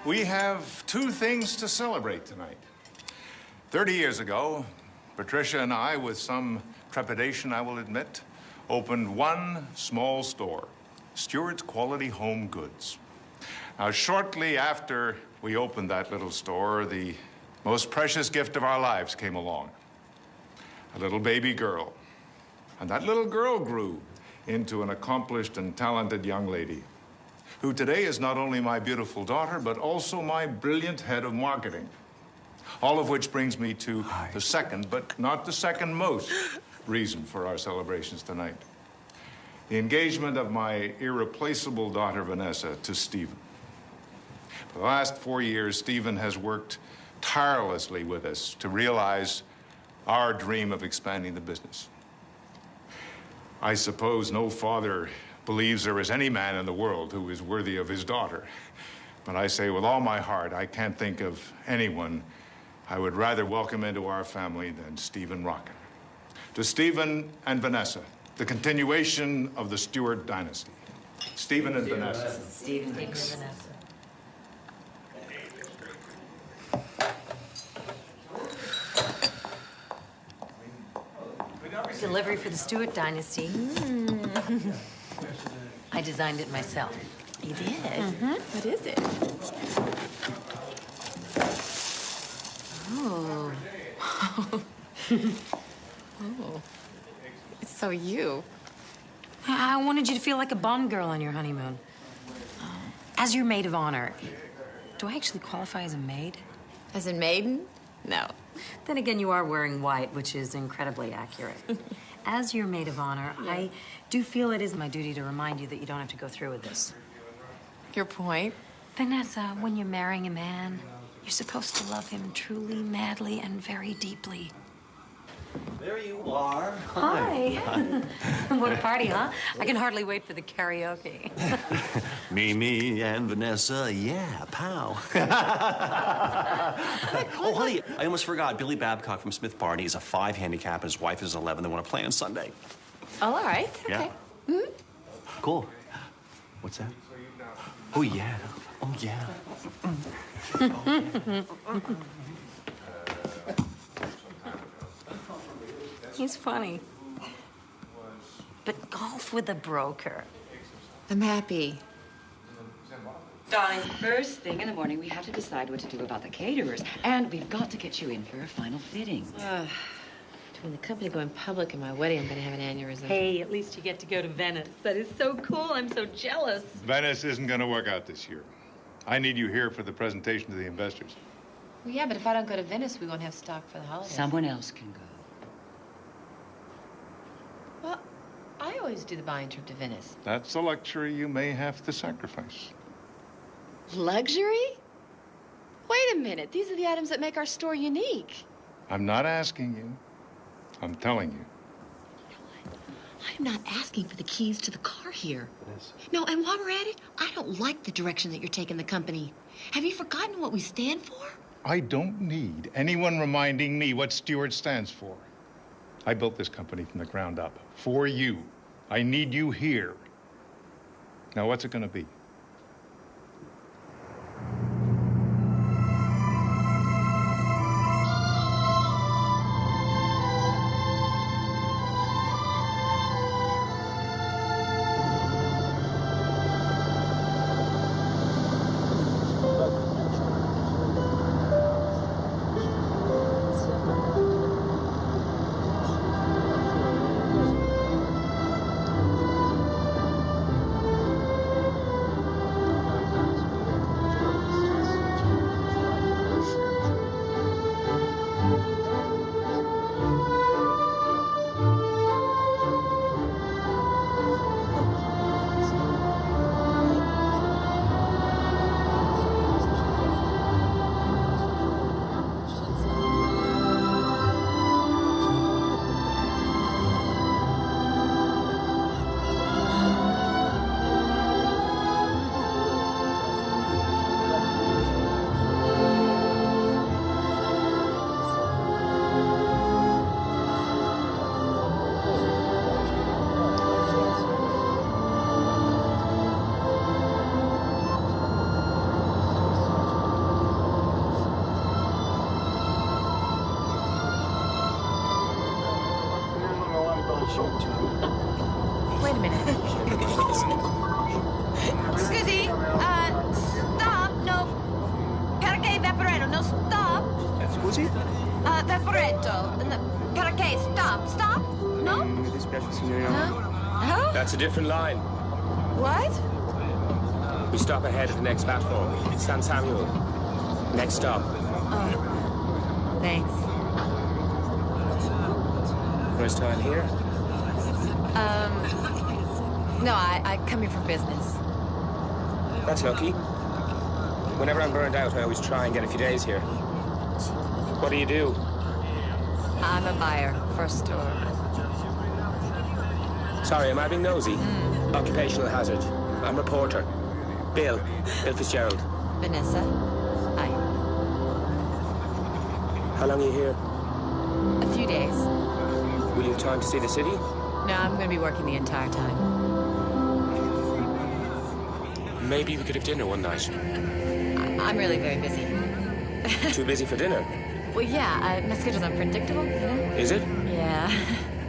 We have two things to celebrate tonight. 30 years ago, Patricia and I, with some trepidation, I will admit, opened one small store, Stewart's Quality Home Goods. Now, shortly after we opened that little store, the most precious gift of our lives came along. A little baby girl. And that little girl grew into an accomplished and talented young lady, who today is not only my beautiful daughter, but also my brilliant head of marketing. All of which brings me to the second, but not the second most, reason for our celebrations tonight. The engagement of my irreplaceable daughter, Vanessa, to Stephen. For the last 4 years, Stephen has worked tirelessly with us to realize our dream of expanding the business. I suppose no father believes there is any man in the world who is worthy of his daughter. But I say with all my heart, I can't think of anyone I would rather welcome into our family than Stephen Rocket. To Stephen and Vanessa, the continuation of the Stewart dynasty. Stephen and Vanessa. Stephen and Vanessa. Delivery for the Stewart dynasty. I designed it myself. You did? Mm-hmm. What is it? Oh. Oh. It's so you. I wanted you to feel like a Bond girl on your honeymoon. As your maid of honor. Do I actually qualify as a maid? As in maiden? No. Then again, you are wearing white, which is incredibly accurate. As your maid of honor, I do feel it is my duty to remind you that you don't have to go through with this. Your point? Vanessa, when you're marrying a man, you're supposed to love him truly, madly, and very deeply. There you are. Hi. What a party, huh? I can hardly wait for the karaoke. Me and Vanessa, yeah, pow. Oh, honey, I almost forgot. Billy Babcock from Smith Barney is a 5 handicap, and his wife is 11. They want to play on Sunday. Oh, all right. Yeah. Okay. Mm-hmm. Cool. What's that? Oh, yeah. Oh, yeah. He's funny. But golf with a broker. I'm happy. Darling, first thing in the morning, we have to decide what to do about the caterers. And we've got to get you in for a final fitting. Between the company going public and my wedding, I'm going to have an aneurysm. Hey, at least you get to go to Venice. That is so cool. I'm so jealous. Venice isn't going to work out this year. I need you here for the presentation to the investors. Well, yeah, but if I don't go to Venice, we won't have stock for the holidays. Someone else can go. Well, I always do the buying trip to Venice. That's a luxury you may have to sacrifice. Luxury? Wait a minute. These are the items that make our store unique. I'm not asking you. I'm telling you. I'm not asking for the keys to the car here. No, and while we're at it, I don't like the direction that you're taking the company. Have you forgotten what we stand for? I don't need anyone reminding me what Stewart stands for. I built this company from the ground up for you. I need you here. Now, what's it going to be? Rosie? Vaporetto. Perché? Stop. No? Mi dispiace, signorina. Huh? That's a different line. What? We stop ahead at the next platform. It's San Samuel. Next stop. Oh, thanks. First time here? No, I come here for business. That's lucky. Whenever I'm burned out, I always try and get a few days here. What do you do? I'm a buyer for a store. Sorry, am I being nosy? Occupational hazard. I'm reporter. Bill Fitzgerald. Vanessa. Hi. How long are you here? A few days. Will you have time to see the city? No, I'm going to be working the entire time. Maybe we could have dinner one night. I'm really very busy. Too busy for dinner? Well, yeah, my schedule's unpredictable, you know? Is it? Yeah.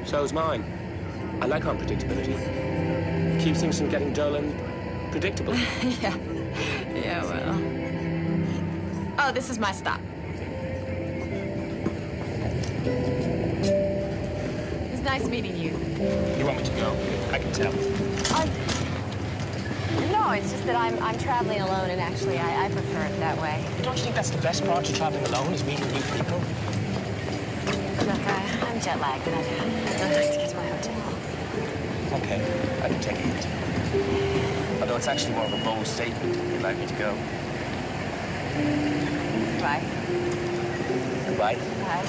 So's mine. I like unpredictability. Keeps things from getting dull and predictable. Yeah, well. Oh, this is my stop. It's nice meeting you. You want me to go? I can tell. No, it's just that I'm traveling alone, and actually, I prefer it that way. Don't you think that's the best part of traveling alone, is meeting new people? Look, I'm jet lagged, and I'd really like to get to my hotel. Okay, I can take a hint. Although it's actually more of a bold statement if you'd like me to go. Bye. Goodbye. Bye.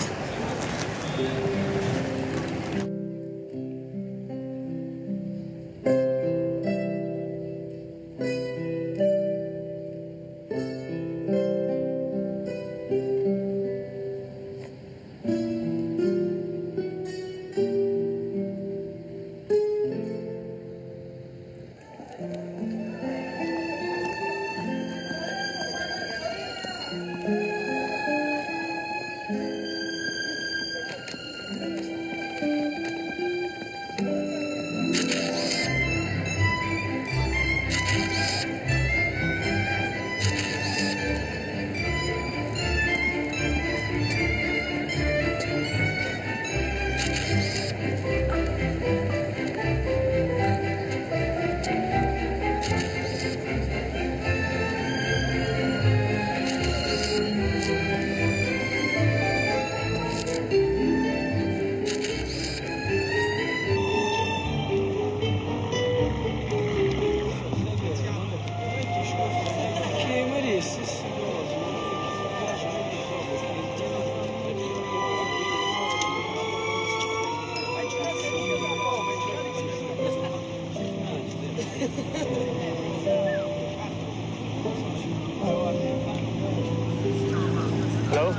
Hello?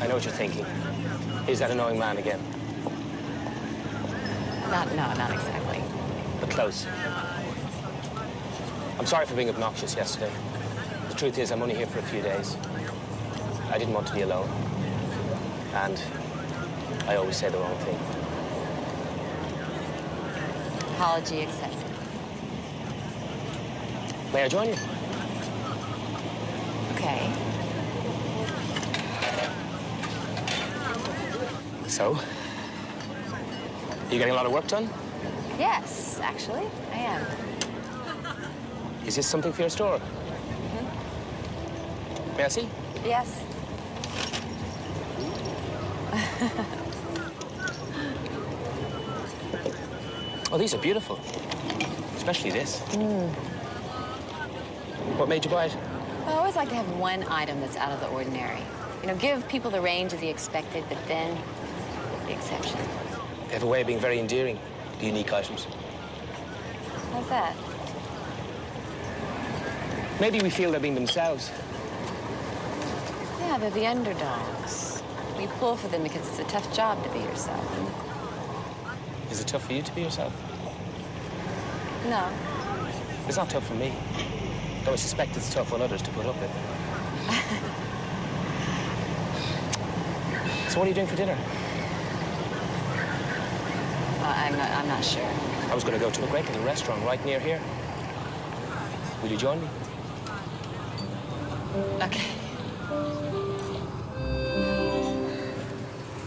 I know what you're thinking. Is that annoying man again? Not exactly. But close. I'm sorry for being obnoxious yesterday. The truth is, I'm only here for a few days. I didn't want to be alone. And I always say the wrong thing. Apology accepted. May I join you? Okay. So? You getting a lot of work done? Yes, actually, I am. Is this something for your store? May I see? Yes. Oh, these are beautiful. Especially this. What made you buy it? I always like to have one item that's out of the ordinary. You know, give people the range of the expected, but then the exception. They have a way of being very endearing, the unique items. How's that? Maybe we feel they're being themselves. Yeah, they're the underdogs. We pull for them because it's a tough job to be yourself. Is it tough for you to be yourself? No. It's not tough for me. Though I suspect it's tough on others to put up with. So what are you doing for dinner? I'm not sure. I was going to go to a great little restaurant right near here. Will you join me? Okay.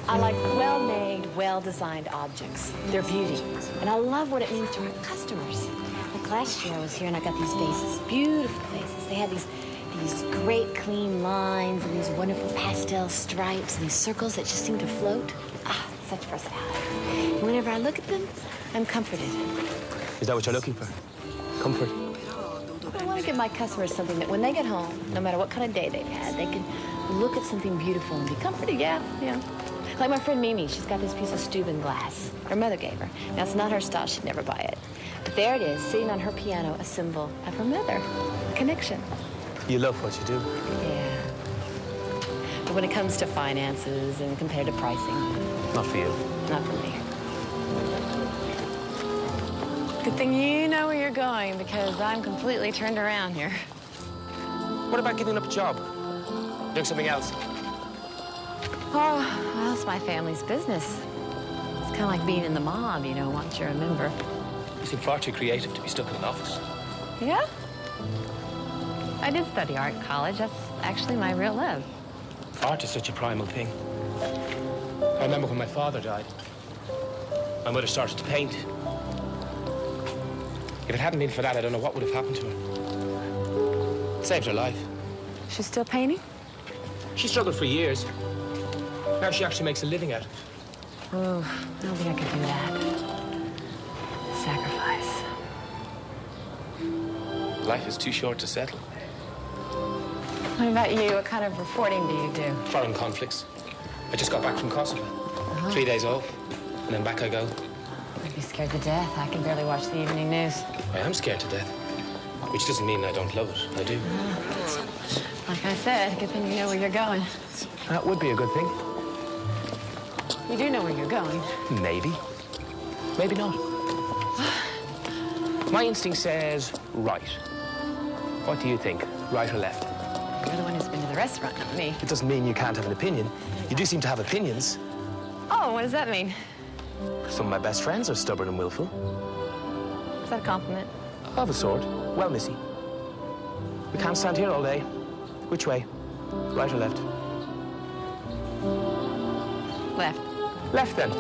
I like well-made, well-designed objects. They're beauty. And I love what it means to our customers. Like last year I was here and I got these vases, beautiful vases. They had these great clean lines and these wonderful pastel stripes and these circles that just seem to float. Ah, such versatility. And whenever I look at them, I'm comforted. Is that what you're looking for? Comfort? I want to give my customers something that when they get home, no matter what kind of day they've had, they can look at something beautiful and be comforted. Yeah. Like my friend Mimi, she's got this piece of Steuben glass. Her mother gave her. Now, it's not her style. She'd never buy it. But there it is, sitting on her piano, a symbol of her mother. Connection. You love what you do. Yeah. But when it comes to finances and competitive pricing... Not for you. Not for me. Good thing you know where you're going, because I'm completely turned around here. What about giving up a job? Doing something else? Oh, well, it's my family's business. It's kind of like being in the mob, you know, once you're a member. You seem far too creative to be stuck in an office. Yeah? I did study art in college. That's actually my real love. Art is such a primal thing. I remember when my father died. My mother started to paint. If it hadn't been for that, I don't know what would have happened to her. It saved her life. She's still painting? She struggled for years. Now she actually makes a living at it. Oh, I don't think I could do that. Sacrifice. Life is too short to settle. What about you? What kind of reporting do you do? Foreign conflicts. I just got back from Kosovo. 3 days off, and then back I go. I'd be scared to death. I can barely watch the evening news. I am scared to death, which doesn't mean I don't love it. I do. Like I said, good thing you know where you're going. That would be a good thing. You do know where you're going. Maybe. Maybe not. My instinct says right. What do you think? Right or left? You're the one who's been to the restaurant, not me. It doesn't mean you can't have an opinion. You do seem to have opinions. Oh, what does that mean? Some of my best friends are stubborn and willful. Is that a compliment? Of a sort. Well, Missy, we can't stand here all day. Which way? Right or left? Left. Left, then. I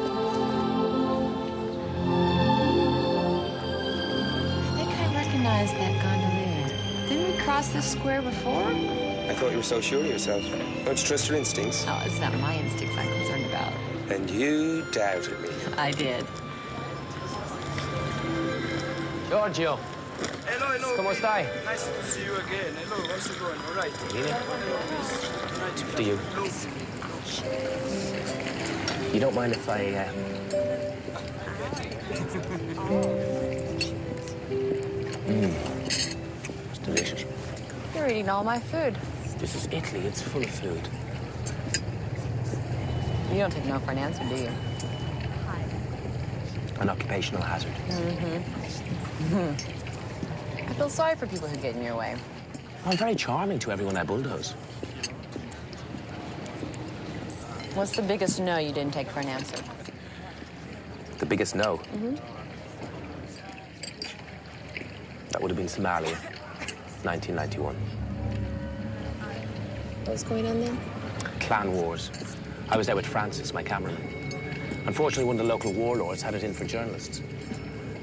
think I recognize that gondolier. Didn't we cross this square before? I thought you were so sure of yourself. Don't you trust your instincts? Oh, it's not my instincts I'm concerned about. And you doubted me. I did. Giorgio. Hello. ¿Cómo está? Nice to see you again. Hello, how's it going? All right. To you. You don't mind if I, It's delicious. You're eating all my food. This is Italy. It's full of food. You don't take no for an answer, do you? An occupational hazard. I feel sorry for people who get in your way. I'm very charming to everyone I bulldoze. What's the biggest no you didn't take for an answer? The biggest no? That would have been Somalia, 1991. What was going on then? Clan wars. I was there with Francis, my cameraman. Unfortunately, one of the local warlords had it in for journalists.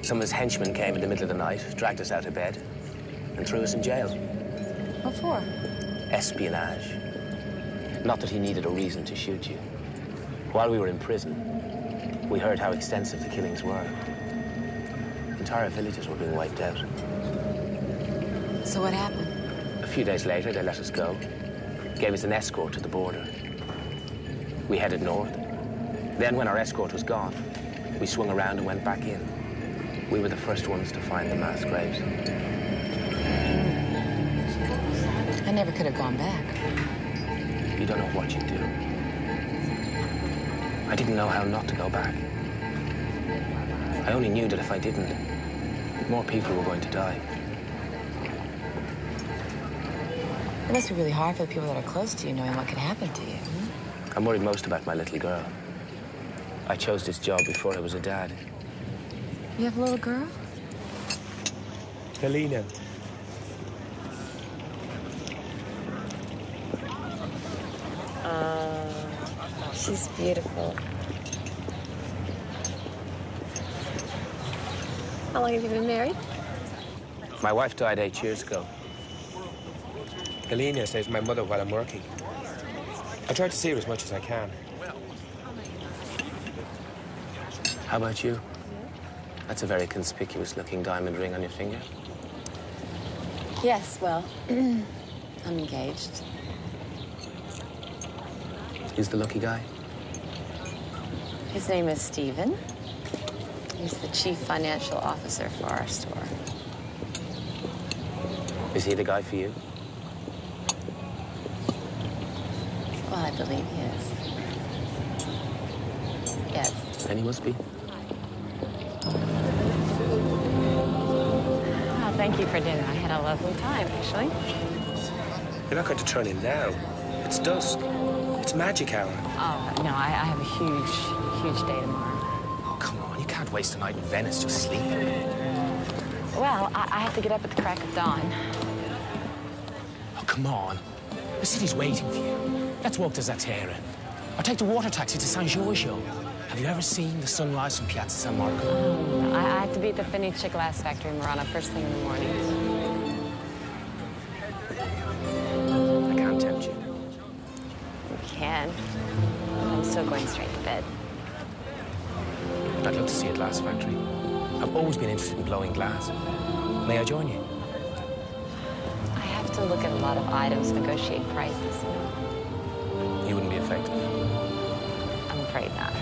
Some of his henchmen came in the middle of the night, dragged us out of bed, and threw us in jail. What for? Espionage. Not that he needed a reason to shoot you. While we were in prison, we heard how extensive the killings were. Entire villages were being wiped out. So what happened? A few days later, they let us go, gave us an escort to the border. We headed north. Then, when our escort was gone, we swung around and went back in. We were the first ones to find the mass graves. I never could have gone back. You don't know what you do. I didn't know how not to go back. I only knew that if I didn't, more people were going to die. It must be really hard for the people that are close to you, knowing what could happen to you. I'm worried most about my little girl. I chose this job before I was a dad. You have a little girl? Helena. She's beautiful. How long have you been married? My wife died 8 years ago. Helena stays with my mother while I'm working. I try to see her as much as I can. How about you? That's a very conspicuous-looking diamond ring on your finger. Yes, well, I'm engaged. Who's the lucky guy? His name is Stephen. He's the chief financial officer for our store. Is he the guy for you? Well, I believe he is. Yes. Then he must be. Oh, thank you for dinner. I had a lovely time, actually. You're not going to turn in now. It's dusk. It's magic hour. Oh, no, I have a huge day tomorrow. Oh, come on. You can't waste a night in Venice just sleeping. Well, I have to get up at the crack of dawn. Oh, come on. The city's waiting for you. Let's walk to Zatera. Or take the water taxi to San Giorgio. Have you ever seen the sunrise from Piazza San Marco? No, I have to be at the Fenice glass factory in Murano first thing in the morning. I can't tempt you. You can. I'm still going straight to bed. I'd love to see a glass factory. I've always been interested in blowing glass. May I join you? I have to look at a lot of items, negotiate prices. You wouldn't be effective. I'm afraid not.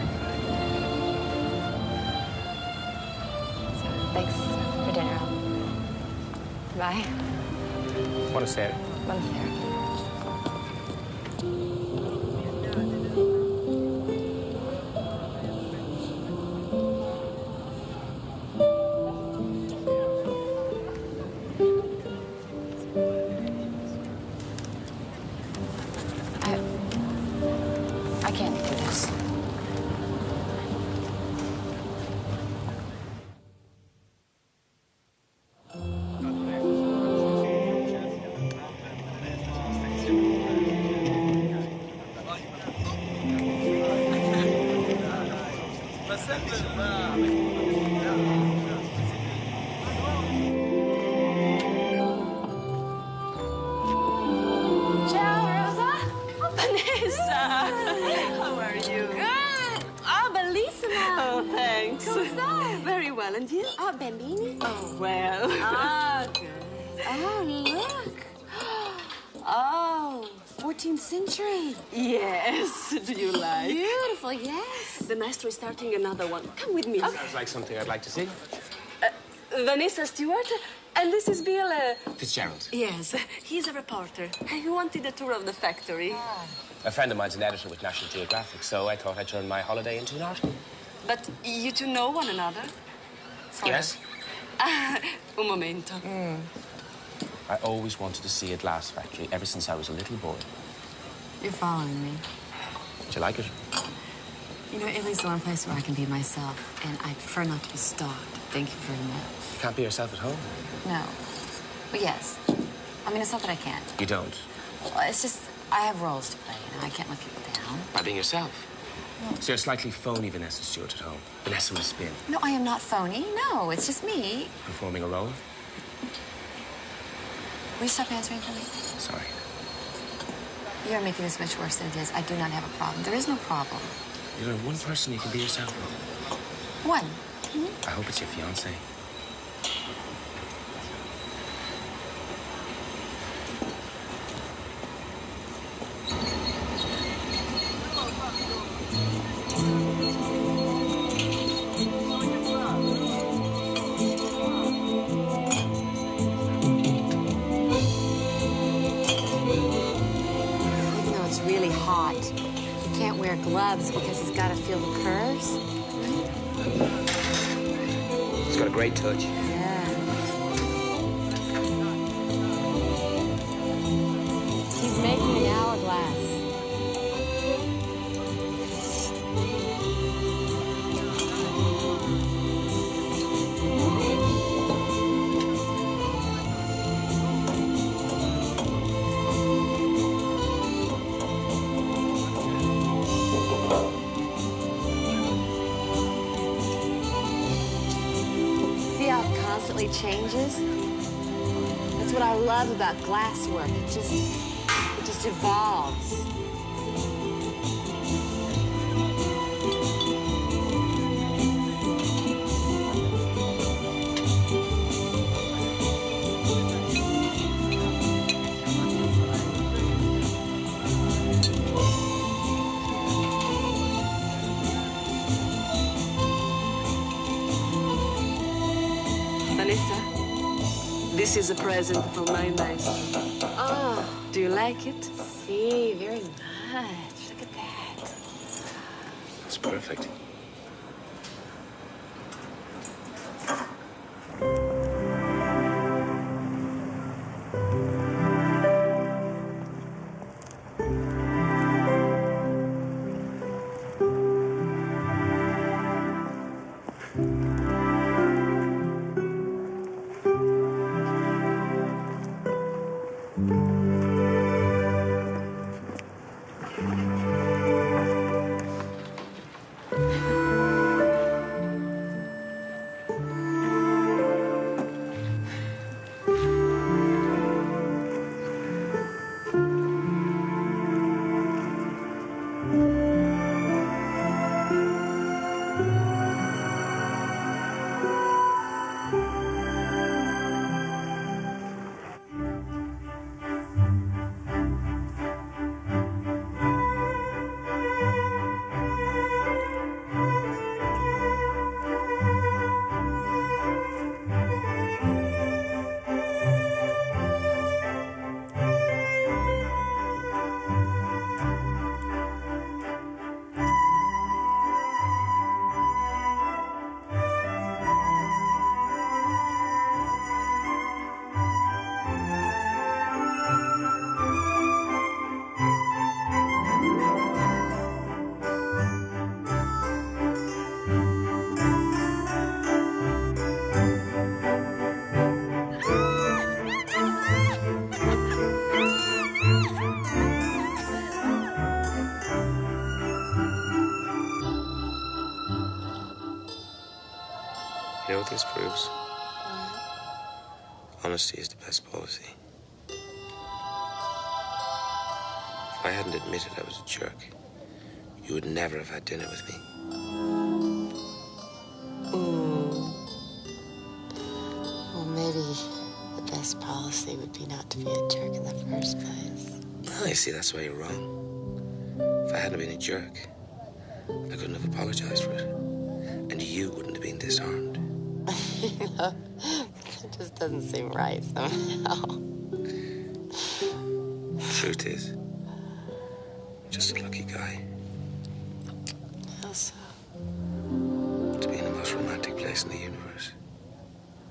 So, thanks for dinner. Bye. Buonasera. Buonasera. I can't do this. Ciao, Rosa. Oh, Vanessa. How are you? Good. Oh, bellissima. Oh, thanks. Come stai? Very well, and you? Oh, bambini. Oh, well. Ah, good. Oh, look. Oh, 14th century. Yes. Do you like? Beautiful, yes. The maestro is starting another one. Come with me. Sounds like something I'd like to see. Vanessa Stewart, and this is Bill. Fitzgerald. Yes, he's a reporter. He wanted a tour of the factory. A friend of mine's an editor with National Geographic, so I thought I'd turn my holiday into an article. But you two know one another? Yes? Un momento. I always wanted to see a glass factory ever since I was a little boy. You're following me. Do you like it? You know, Italy's the one place where I can be myself, and I prefer not to be stalked. Thank you very much. You can't be yourself at home. No. Well, yes. I mean, it's not that I can't. You don't. Well, it's just I have roles to play, you know. I can't let people down. By being yourself. So you're slightly phony Vanessa Stewart at home. Vanessa with a spin. No, I am not phony. No, it's just me. Performing a role. Will you stop answering for me? Sorry. You're making this much worse than it is. I do not have a problem. There is no problem. You're one person you can be yourself with. One. I hope it's your fiancé. You know, it's really hot. He can't wear gloves because he's got to feel the curves. It's got a great touch. Yeah. He's making an hourglass. it changes. That's what I love about glasswork. It just evolves. This is a present from my master. Oh. Do you like it? See, very much. Look at that. It's perfect. You know what this proves? Honesty is the best policy. If I hadn't admitted I was a jerk, you would never have had dinner with me. Well, maybe the best policy would be not to be a jerk in the first place. Well, you see, that's why you're wrong. If I hadn't been a jerk, I couldn't have apologized for it. And you wouldn't have been disarmed. You know, it just doesn't seem right somehow. Truth is, you're just a lucky guy. How so? To be in the most romantic place in the universe.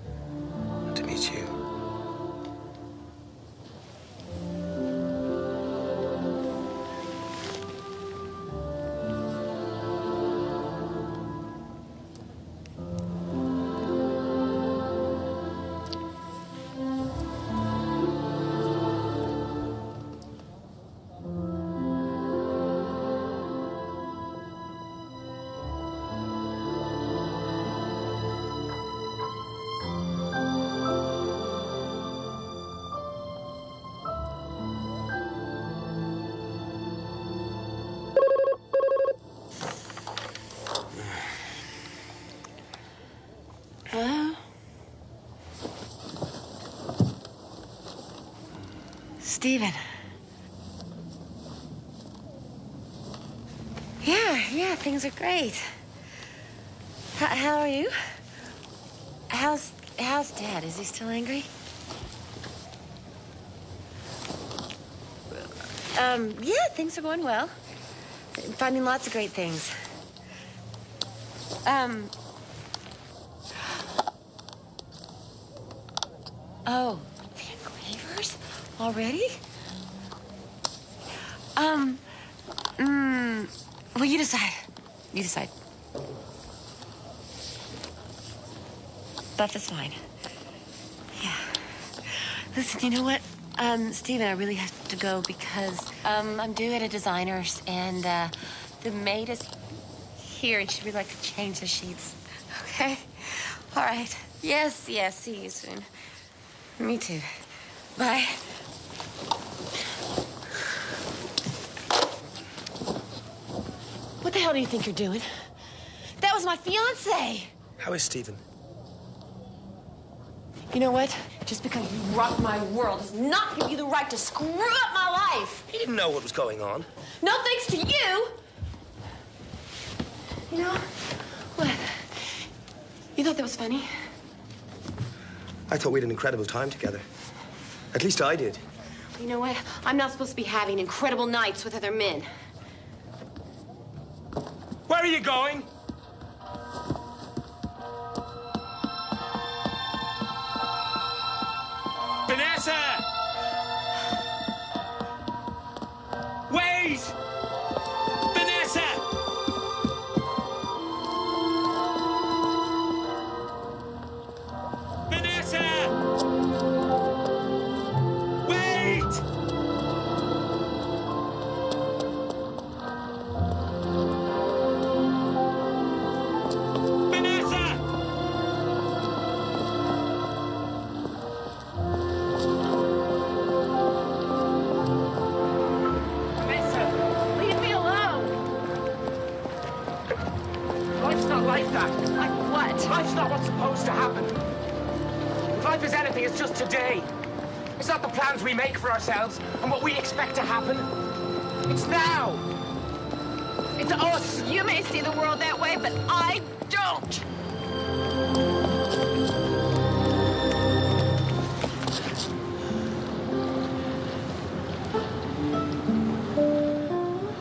And to meet you. Hello? Stephen. Yeah, things are great. How are you? How's Dad? Is he still angry? Yeah, things are going well. I'm finding lots of great things. Oh, the engravers? Already? Well, you decide. You decide. Buff is fine. Yeah. Listen, you know what? Stephen, I really have to go because, I'm due at a designer's and, the maid is here and she'd really like to change the sheets. Okay? All right. Yes, yes, see you soon. Me too. Bye. What the hell do you think you're doing? That was my fiancé. How is Stephen? You know what? Just because you rocked my world does not give you the right to screw up my life. He didn't know what was going on. No thanks to you. You know, what? You thought that was funny? I thought we had an incredible time together. At least I did. You know what? I'm not supposed to be having incredible nights with other men. Where are you going? Vanessa! Wait! Vanessa! Vanessa! Wait! Life's not what's supposed to happen. If life is anything, it's just today. It's not the plans we make for ourselves and what we expect to happen. It's now. It's us. You may see the world that way, but I don't.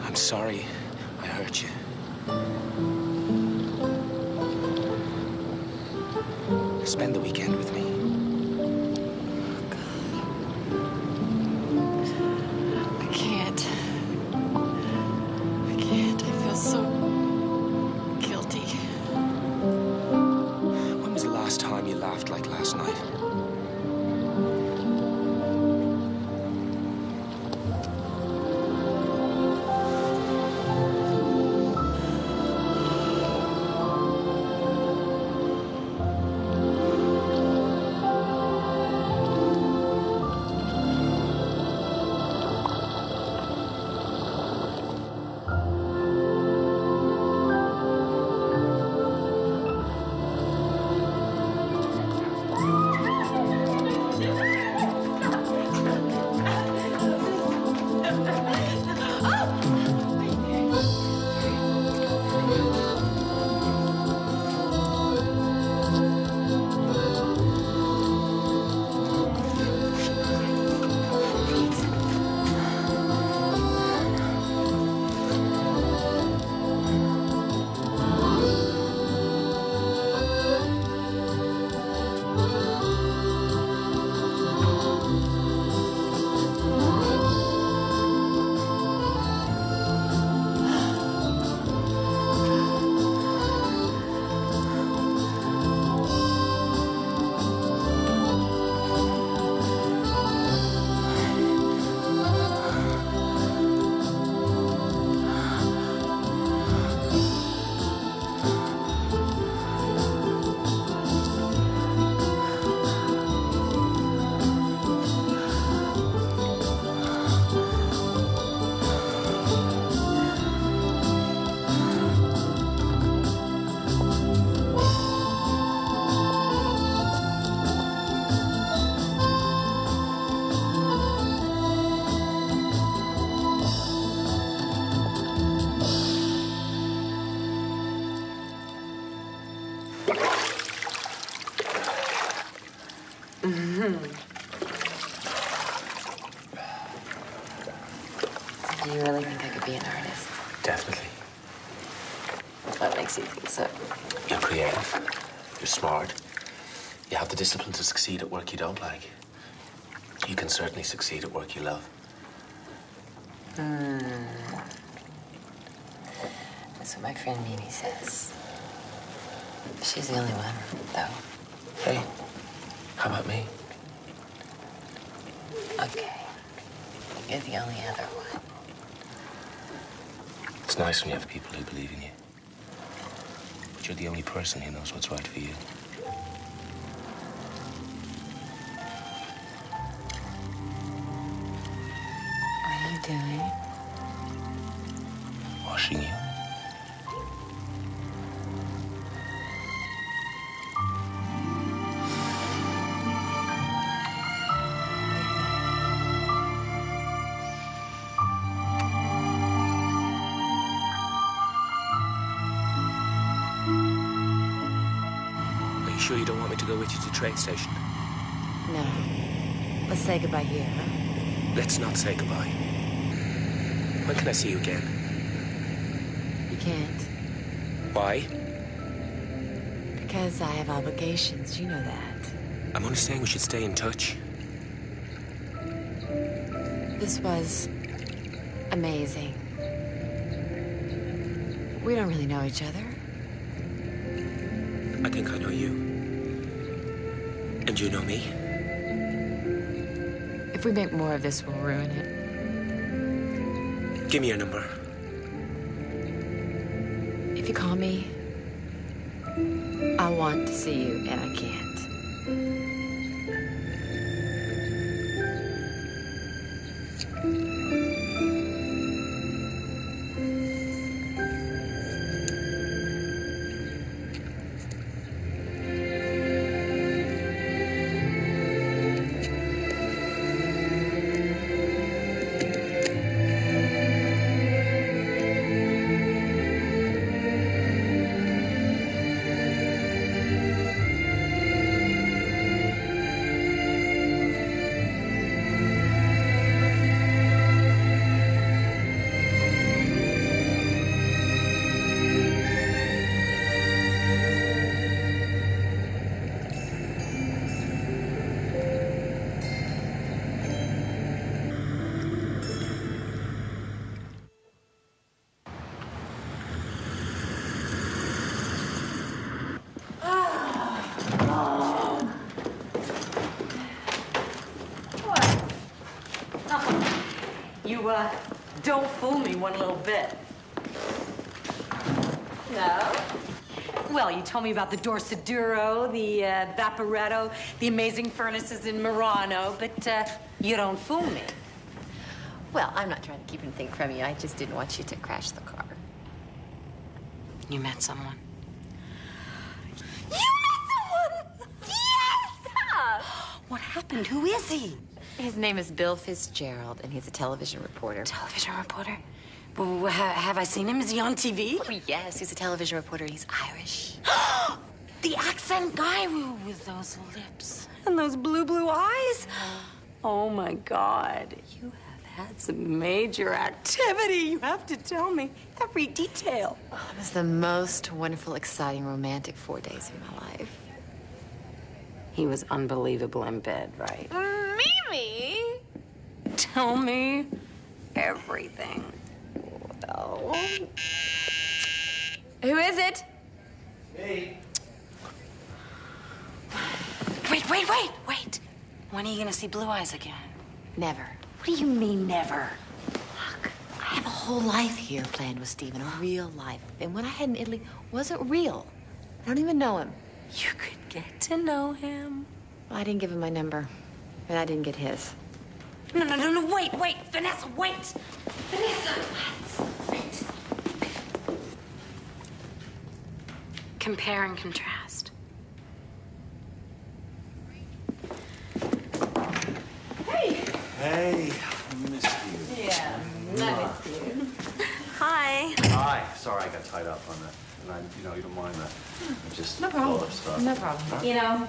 I'm sorry I hurt you. Spend the weekend with me. I can't. I can't. I feel so guilty. When was the last time you laughed like last night? Do you really think I could be an artist? Definitely. What makes you think so? You're creative. You're smart. You have the discipline to succeed at work you don't like. You can certainly succeed at work you love. That's what my friend Mimi says. She's the only one, though. Hey, how about me? Okay. You're the only other one. It's nice when you have people who believe in you. But you're the only person who knows what's right for you. doing? Washing you. Are you sure you don't want me to go with you to the train station? No. Let's say goodbye here, huh? Let's not say goodbye. When can I see you again? You can't. Why? Because I have obligations. You know that. I'm only saying we should stay in touch. This was amazing. We don't really know each other. I think I know you. And you know me. If we make more of this, we'll ruin it. Give me your number. If you call me, I want to see you, and I can't. Don't fool me one little bit. No? Well, you told me about the Dorsaduro, the Vaporetto, the amazing furnaces in Murano, but you don't fool me. Well, I'm not trying to keep anything from you. I just didn't want you to crash the car. You met someone. You met someone! Yes! What happened? Who is he? His name is Bill Fitzgerald, and he's a television reporter. Television reporter? Well, have I seen him? Is he on TV? Oh, yes, he's a television reporter. He's Irish. The accent guy with those lips and those blue eyes? Oh, my God. You have had some major activity. You have to tell me every detail. Oh, it was the most wonderful, exciting, romantic 4 days of my life. He was unbelievable in bed, right? Mimi! Tell me everything. Oh. Who is it? Hey. Wait. When are you gonna see Blue Eyes again? Never. What do you mean, never? Look, I have a whole life here planned with Stephen, a real life. And what I had in Italy wasn't real. I don't even know him. You could get to know him. Well, I didn't give him my number, and I didn't get his. No, wait. Vanessa, wait. Vanessa, wait. Compare and contrast. Hey! Hey, I missed you. Yeah, I missed you. Hi. Hi. Sorry I got tied up on that. And you don't mind that. I just No problem. all that stuff. No problem. Huh? You know,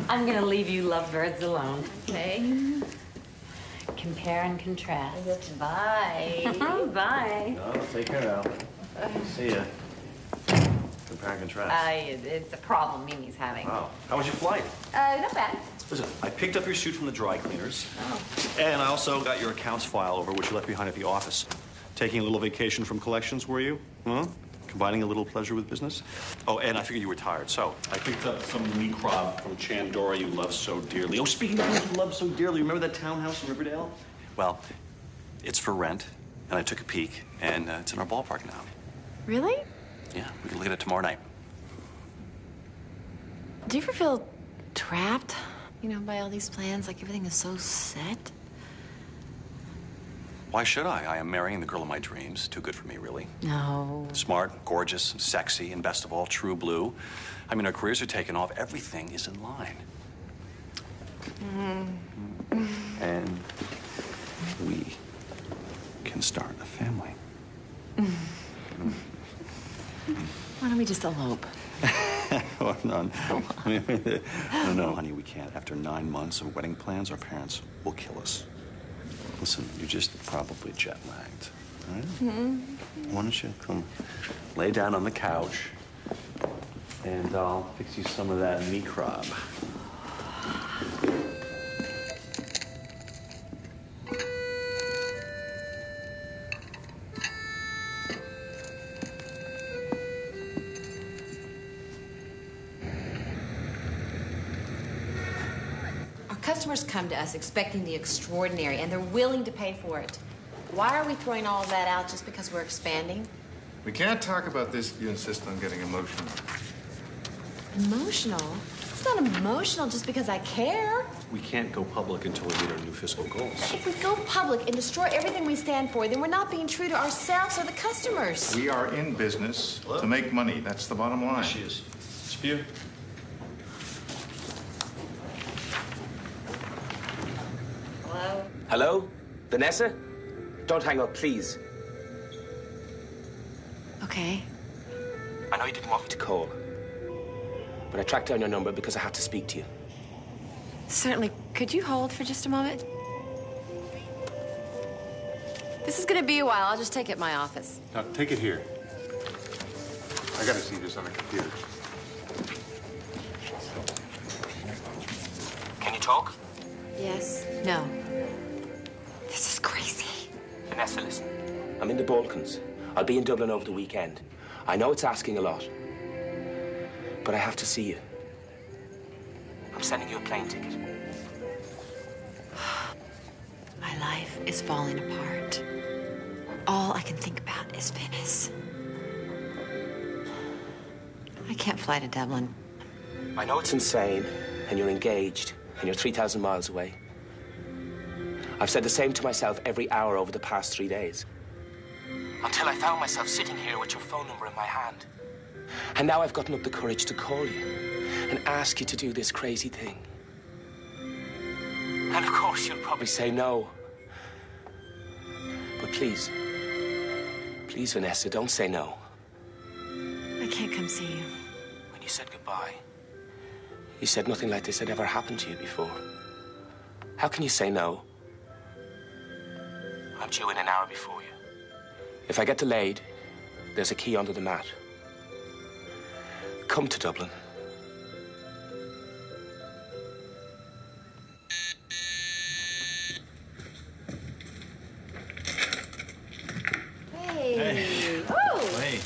I'm gonna leave you lovebirds alone. Okay. Compare and contrast. Bye. Bye. No, take care now. See ya. Compare and contrast. It's a problem Mimi's having. Wow. How was your flight? Not bad. Listen, I picked up your suit from the dry cleaners. Oh. And I also got your accounts file over, which you left behind at the office. Taking a little vacation from collections, were you? Huh? Combining a little pleasure with business? Oh, and I figured you were tired, so I picked up some meat crab from Chandora you love so dearly. Oh, speaking of things you love so dearly, remember that townhouse in Riverdale? Well, it's for rent, and I took a peek, and it's in our ballpark now. Really? Yeah, we can look at it tomorrow night. Do you ever feel trapped, by all these plans? Like everything is so set? Why should I? I am marrying the girl of my dreams. Too good for me, really. No. Smart, gorgeous, sexy, and best of all, true blue. I mean, our careers are taking off. Everything is in line. And we can start a family. Why don't we just elope? Oh, no, no, honey, we can't. After 9 months of wedding plans, our parents will kill us. Listen, you're just probably jet-lagged, all right? Why don't you come lay down on the couch, and I'll fix you some of that meat crab. Customers come to us expecting the extraordinary, and they're willing to pay for it. Why are we throwing all of that out just because we're expanding? We can't talk about this if you insist on getting emotional. Emotional? It's not emotional just because I care. We can't go public until we meet our new fiscal goals. If we go public and destroy everything we stand for, then we're not being true to ourselves or the customers. We are in business to make money. That's the bottom line. She is. It's you. Hello? Hello? Vanessa? Don't hang up, please. Okay. I know you didn't want me to call, but I tracked down your number because I had to speak to you. Certainly. Could you hold for just a moment? This is going to be a while. I'll just take it in my office. Now, take it here. I gotta see this on a computer. Can you talk? Yes? No. This is crazy. Vanessa, listen. I'm in the Balkans. I'll be in Dublin over the weekend. I know it's asking a lot, but I have to see you. I'm sending you a plane ticket. My life is falling apart. All I can think about is Venice. I can't fly to Dublin. I know it's insane, and you're engaged, and you're 3,000 miles away. I've said the same to myself every hour over the past 3 days. Until I found myself sitting here with your phone number in my hand. And now I've gotten up the courage to call you and ask you to do this crazy thing. And of course, you'll probably say no. But please, please, Vanessa, don't say no. I can't come see you. When you said goodbye, you said nothing like this had ever happened to you before. How can you say no? I'm due in an hour before you. If I get delayed, there's a key under the mat. Come to Dublin. Hey. Hey. Oh! Hey.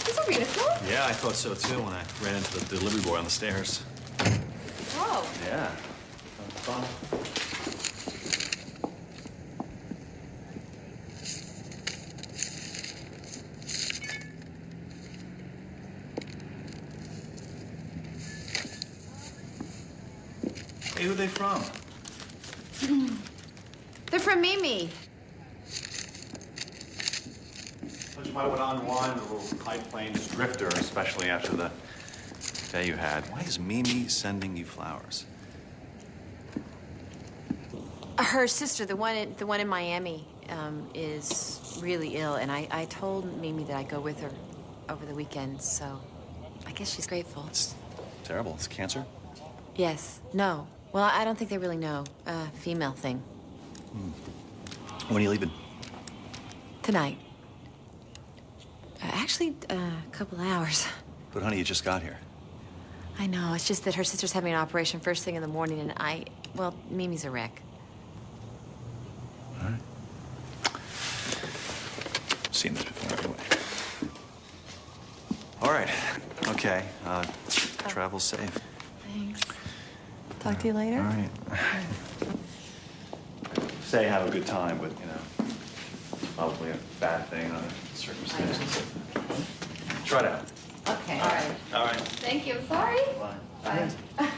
These are beautiful. Yeah, I thought so, too, when I ran into the delivery boy on the stairs. Oh. Yeah. Fun. Hey, who are they from? They're from Mimi. You might want to unwind a little high plains drifter, especially after the day you had. Why is Mimi sending you flowers? Her sister, the one in Miami, is really ill, and I told Mimi that I'd go with her over the weekend, so I guess she's grateful. It's terrible. It's cancer? Yes. No. Well, I don't think they really know. Female thing. When are you leaving? Tonight. Actually, a couple hours. But, honey, you just got here. I know. It's just that her sister's having an operation first thing in the morning, and well, Mimi's a wreck. All right. Seen this before, anyway. All right. Okay. Travel safe. Thanks. Talk to you later. All right. Say have a good time, but, probably a bad thing under circumstances. Try it out. Okay. All right. All right. Thank you. Sorry. Bye. Bye.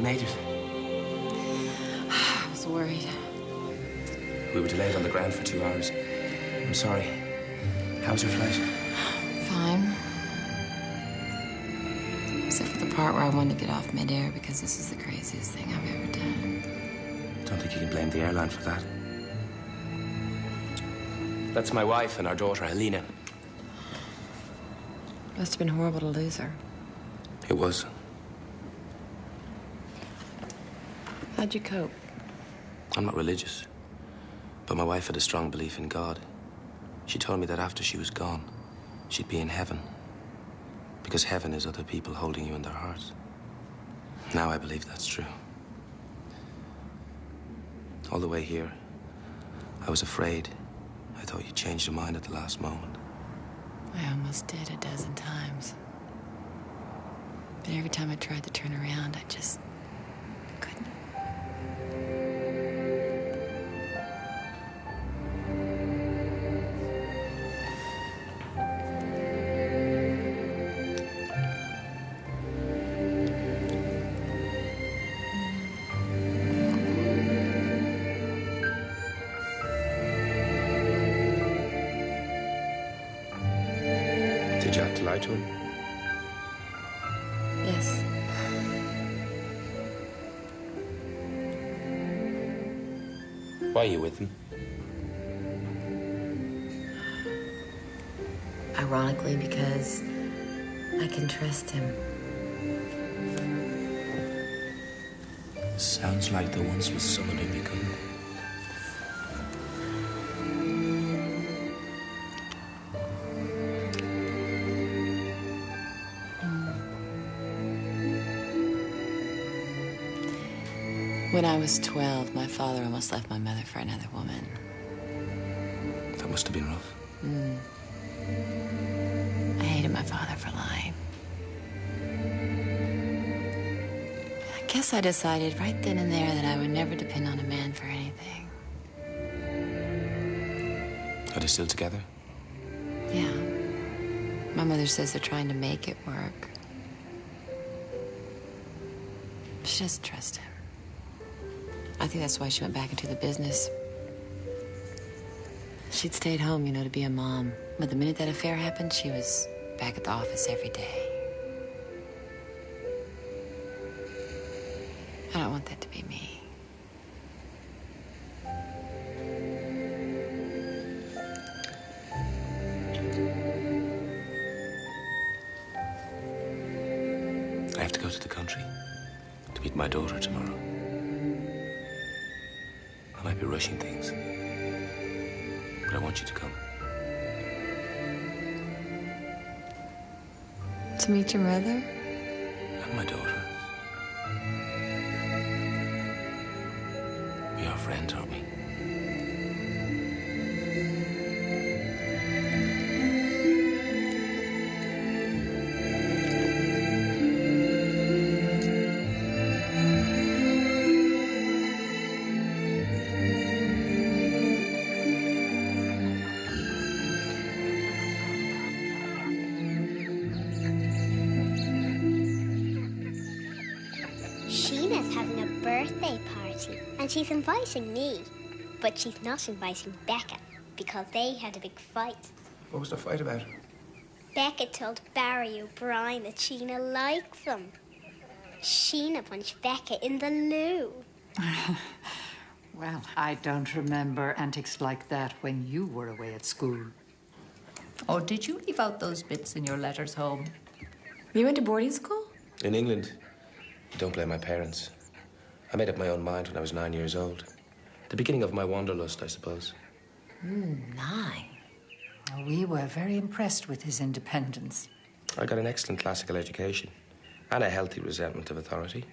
made it. I was worried. We were delayed on the ground for 2 hours. I'm sorry. How was your flight? Fine. Except for the part where I wanted to get off midair because this is the craziest thing I've ever done. Don't think you can blame the airline for that. That's my wife and our daughter, Helena. Must have been horrible to lose her. It was. How'd you cope? I'm not religious, but my wife had a strong belief in God. She told me that after she was gone, she'd be in heaven. Because heaven is other people holding you in their hearts. Now I believe that's true. All the way here, I was afraid. I thought you changed your mind at the last moment. I almost did a dozen times. But every time I tried to turn around, I just couldn't. Did you have to lie to him? Yes. Why are you with him? Ironically, because I can trust him. Sounds like there once was someone whom you couldn't. When I was 12, my father almost left my mother for another woman. That must have been rough. I hated my father for lying. I guess I decided right then and there that I would never depend on a man for anything. Are they still together? Yeah. My mother says they're trying to make it work. She doesn't trust him. I think that's why she went back into the business. She'd stayed home, you know, to be a mom. But the minute that affair happened, she was back at the office every day. I don't want that to be me. I have to go to the country to meet my daughter tomorrow. I might be rushing things, but I want you to come. To meet your mother? And my daughter. We are friends, aren't we? Sheena's having a birthday party, and she's inviting me. But she's not inviting Becca, because they had a big fight. What was the fight about? Becca told Barry O'Brien that Sheena likes him. Sheena punched Becca in the loo. Well, I don't remember antics like that when you were away at school. Oh, did you leave out those bits in your letters home? You went to boarding school? In England. Don't blame my parents. I made up my own mind when I was 9 years old. The beginning of my wanderlust, I suppose. 9. We were very impressed with his independence. I got an excellent classical education and a healthy resentment of authority.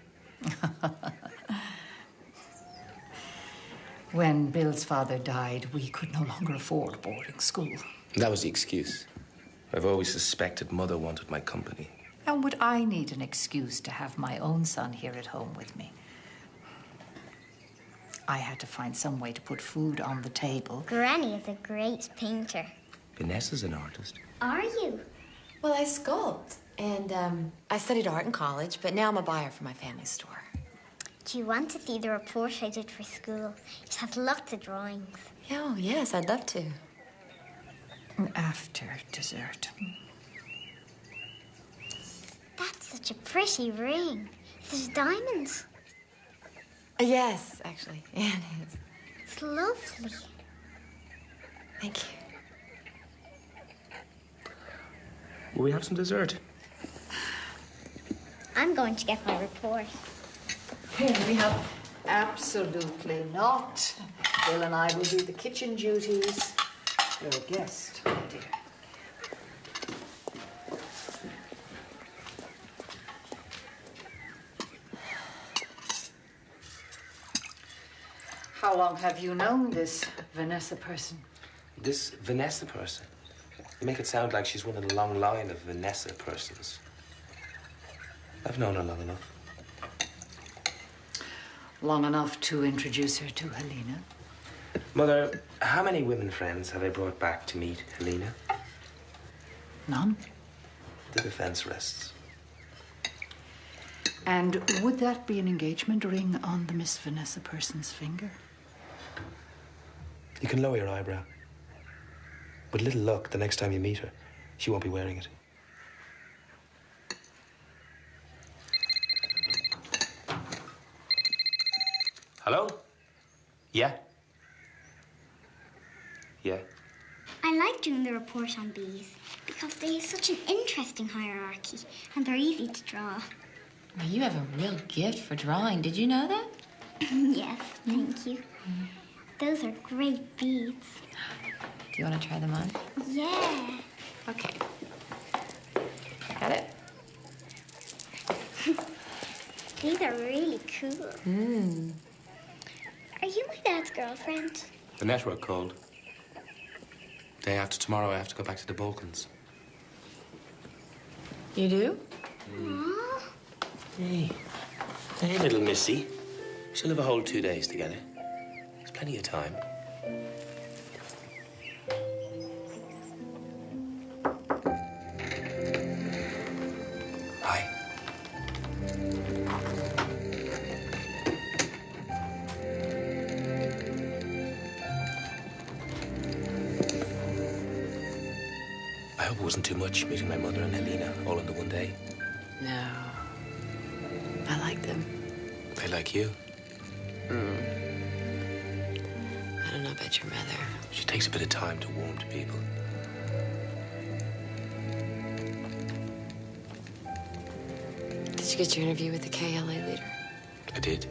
When Bill's father died, we could no longer afford boarding school. That was the excuse. I've always suspected Mother wanted my company. And would I need an excuse to have my own son here at home with me? I had to find some way to put food on the table. Granny is a great painter. Vanessa's an artist. Are you? Well, I sculpt. And I studied art in college, but now I'm a buyer for my family store. Do you want to see the report I did for school? It has lots of drawings. Oh, yes, I'd love to. After dessert. That's such a pretty ring. There's diamonds. Yes, actually. Yeah, it is. It's lovely. Thank you. Will we have some dessert? I'm going to get my report. We have absolutely not. Bill and I will do the kitchen duties. You're a guest, my dear. How long have you known this Vanessa person? This Vanessa person? You make it sound like she's one of the long line of Vanessa persons. I've known her long enough. Long enough to introduce her to Helena? Mother, how many women friends have I brought back to meet Helena? None. The defense rests. And would that be an engagement ring on the Miss Vanessa person's finger? You can lower your eyebrow. With little luck, the next time you meet her, she won't be wearing it. Hello? Yeah? Yeah? I like doing the report on bees because they have such an interesting hierarchy and they're easy to draw. Well, you have a real gift for drawing. Did you know that? Yes, thank you. Those are great beads. Do you want to try them on? Yeah. Okay. Got it? These are really cool. Hmm. Are you my dad's girlfriend? The network called. Day after tomorrow, I have to go back to the Balkans. You do? Aww. Hey. Hey, little missy. We shall have a whole 2 days together. There's plenty of time. Hi. I hope it wasn't too much meeting my mother and Helena all in the one day. No. I like them. They like you. I don't know about your mother. She takes a bit of time to warm to people. Did you get your interview with the KLA leader? I did.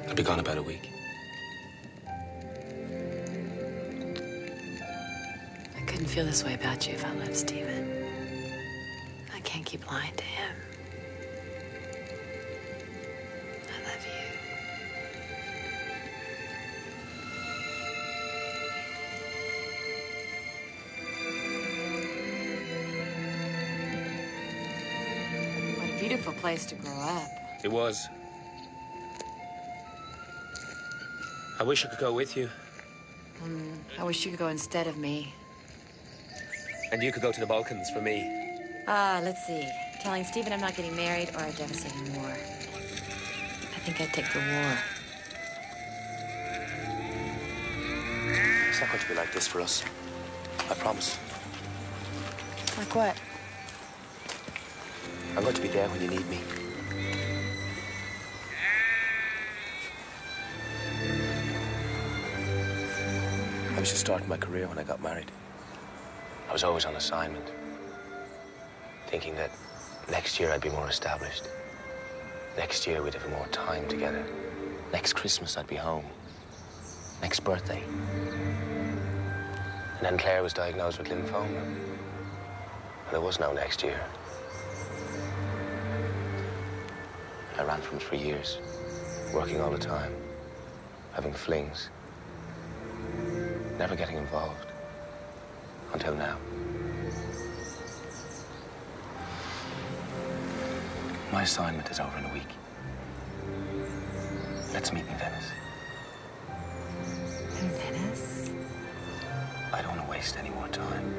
I'll be gone about a week. I couldn't feel this way about you if I left Stephen. I can't keep lying to him. I love you. What a beautiful place to grow up. It was. I wish I could go with you. I wish you could go instead of me. And you could go to the Balkans for me. Let's see. Telling Stephen I'm not getting married or a devastating war. I think I'd take the war. It's not going to be like this for us. I promise. Like what? I'm going to be there when you need me. I was just starting my career when I got married. I was always on assignment, thinking that next year I'd be more established. Next year we'd have more time together. Next Christmas I'd be home. Next birthday. And then Claire was diagnosed with lymphoma. And there was no next year. I ran from it for years, working all the time, having flings, never getting involved. Until now. My assignment is over in a week. Let's meet in Venice. In Venice? I don't want to waste any more time.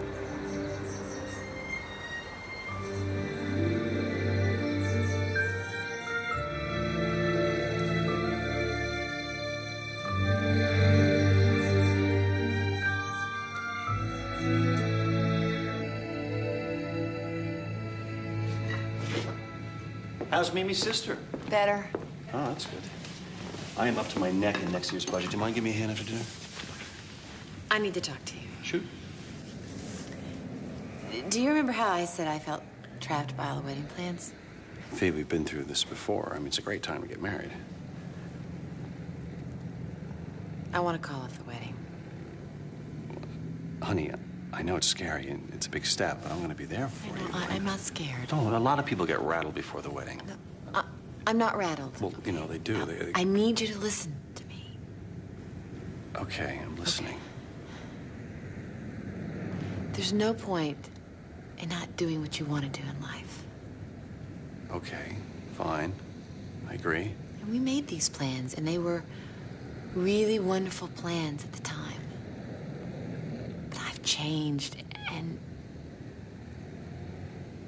How's Mimi's sister? Better. Oh, that's good. I am up to my neck in next year's budget. Do you mind giving me a hand after dinner? I need to talk to you. Shoot. Do you remember how I said I felt trapped by all the wedding plans? Fee, we've been through this before. I mean, it's a great time to get married. I want to call off the wedding. Honey, I know it's scary and it's a big step, but I'm going to be there for you. I'm not scared. No, a lot of people get rattled before the wedding. No, I'm not rattled. Well, you know, they do. They... I need you to listen to me. Okay, I'm listening. There's no point in not doing what you want to do in life. Okay, fine. I agree. And we made these plans, and they were really wonderful plans at the time. But I've changed, and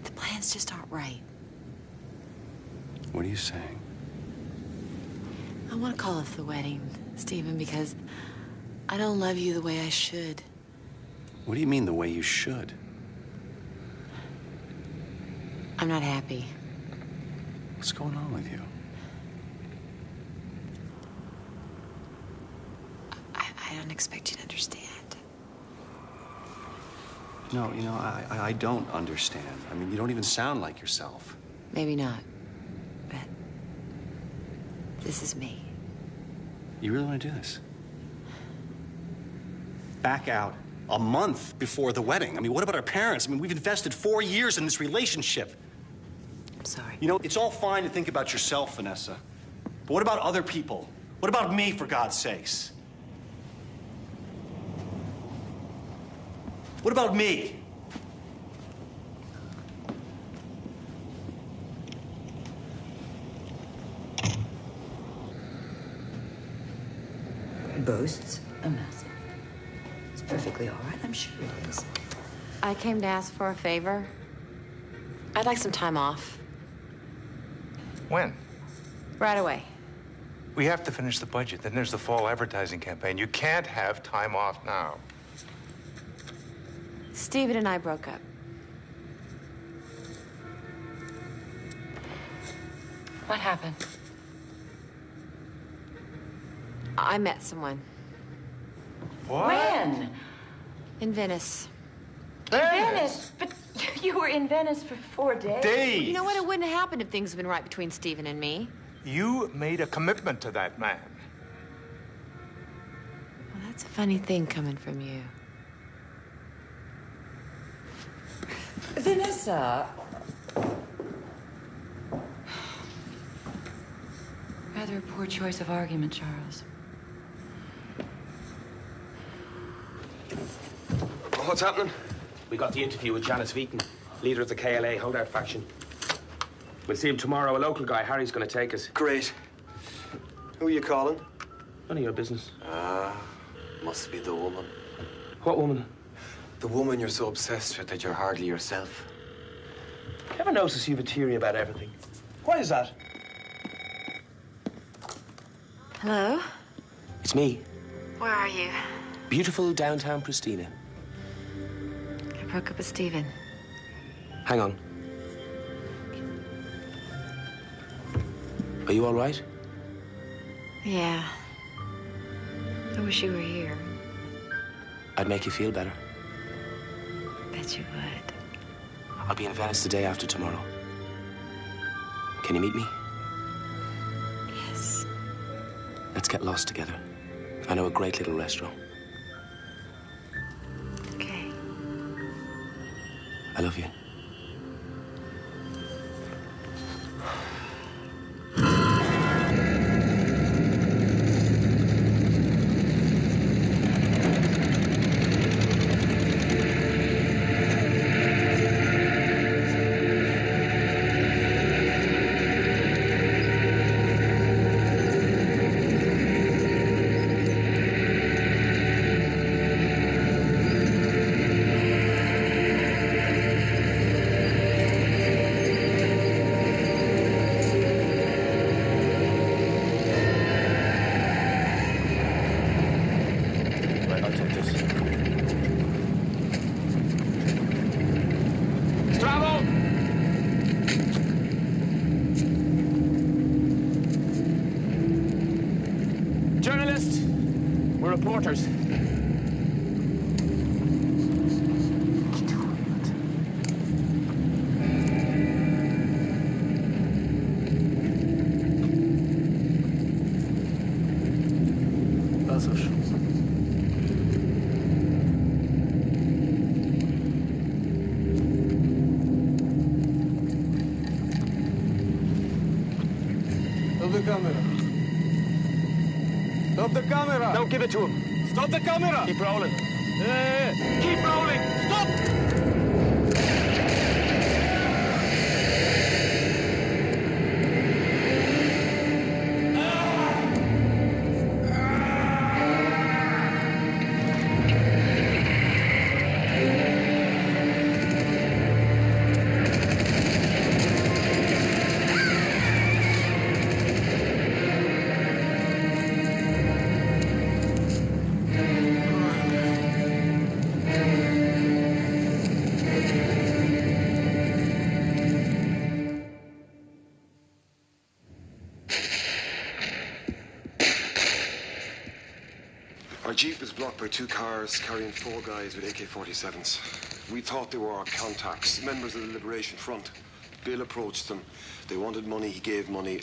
the plans just aren't right. What are you saying? I want to call off the wedding, Stephen, because I don't love you the way I should. What do you mean, the way you should? I'm not happy. What's going on with you? I don't expect you to understand. No, you know, I don't understand. I mean, you don't even sound like yourself. Maybe not, but this is me. You really want to do this? Back out a month before the wedding. I mean, what about our parents? I mean, we've invested 4 years in this relationship. I'm sorry. You know, it's all fine to think about yourself, Vanessa. But what about other people? What about me, for God's sakes? What about me? Boasts a mess. It's perfectly all right, I'm sure it is. I came to ask for a favor. I'd like some time off. When? Right away. We have to finish the budget. Then there's the fall advertising campaign. You can't have time off now. Stephen and I broke up. What happened? I met someone. What? When? In Venice. Venice? But you were in Venice for 4 days. Days? You know what? It wouldn't have happened if things had been right between Stephen and me. You made a commitment to that man. Well, that's a funny thing coming from you. Vanessa. Rather a poor choice of argument, Charles. What's happening? We got the interview with Janice Veaton, leader of the KLA holdout faction. We'll see him tomorrow. A local guy, Harry's going to take us. Great. Who are you calling? None of your business. Must be the woman. What woman? The woman you're so obsessed with that you're hardly yourself. Ever notice you've a theory about everything? Why is that? Hello? It's me. Where are you? Beautiful downtown Pristina. I broke up with Stephen. Hang on. Are you all right? Yeah. I wish you were here. I'd make you feel better. Bet you would. I'll be in Venice the day after tomorrow. Can you meet me? Yes. Let's get lost together. I know a great little restaurant. Okay. I love you. reporters. Stop the camera. Stop the camera. Don't give it to him. Stop the camera. Keep rolling. Keep rolling. Stop. Our Jeep was blocked by 2 cars carrying 4 guys with AK-47s. We thought they were our contacts, members of the Liberation Front. Bill approached them. They wanted money, he gave money,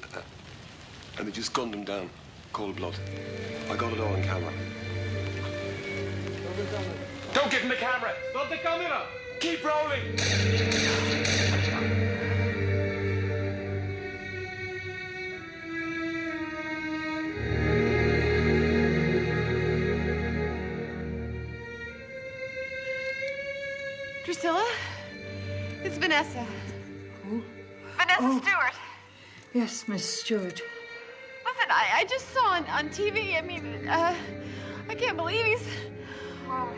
and they just gunned them down. Cold blood. I got it all on camera. Don't give him the camera. Stop the camera. Keep rolling. Drusilla? It's Vanessa. Who? Vanessa Stewart. Yes, Miss Stewart. Listen, I just saw on TV, I mean, I can't believe he's... Well,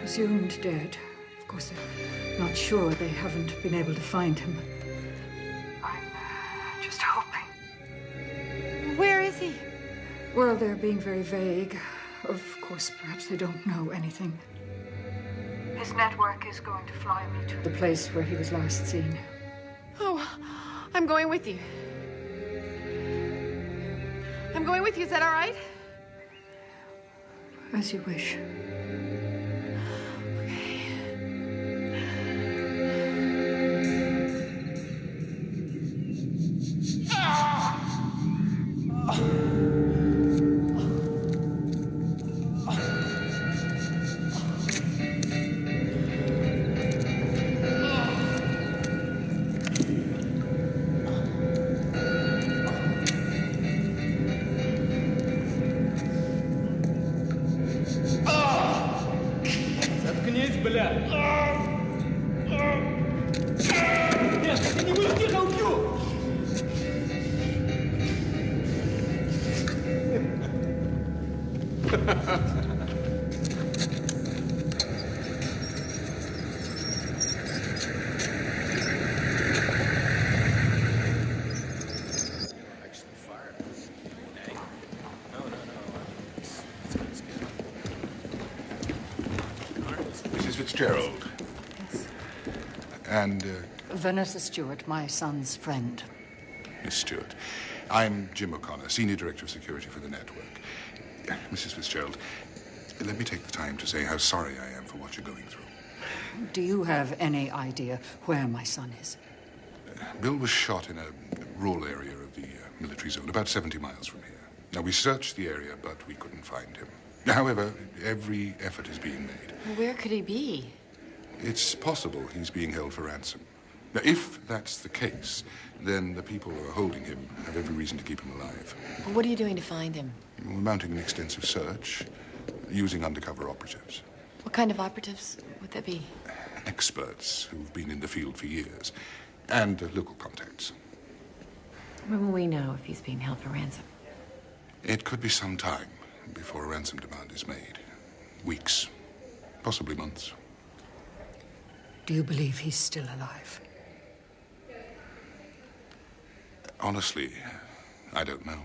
Presumed dead. Of course, they're not sure. They haven't been able to find him. I'm just hoping. Where is he? Well, they're being very vague. Of course, perhaps they don't know anything. His network is going to fly me to The place where he was last seen. Oh, I'm going with you. I'm going with you. Is that all right? As you wish. Заткнись, бля. Нет, ты не будешь, тихо, убью. Mrs. Fitzgerald. Yes. And, Vanessa Stewart, my son's friend. Miss Stewart. I'm Jim O'Connor, Senior Director of Security for the network. Mrs. Fitzgerald, let me take the time to say how sorry I am for what you're going through. Do you have any idea where my son is? Bill was shot in a rural area of the military zone, about 70 miles from here. Now, we searched the area, but we couldn't find him. However, every effort is being made. Where could he be? It's possible he's being held for ransom. Now, if that's the case, then the people who are holding him have every reason to keep him alive. What are you doing to find him? We're mounting an extensive search, using undercover operatives. What kind of operatives would that be? Experts who've been in the field for years, and local contacts. When will we know if he's being held for ransom? It could be some time before a ransom demand is made. Weeks, possibly months. Do you believe he's still alive? Honestly, I don't know.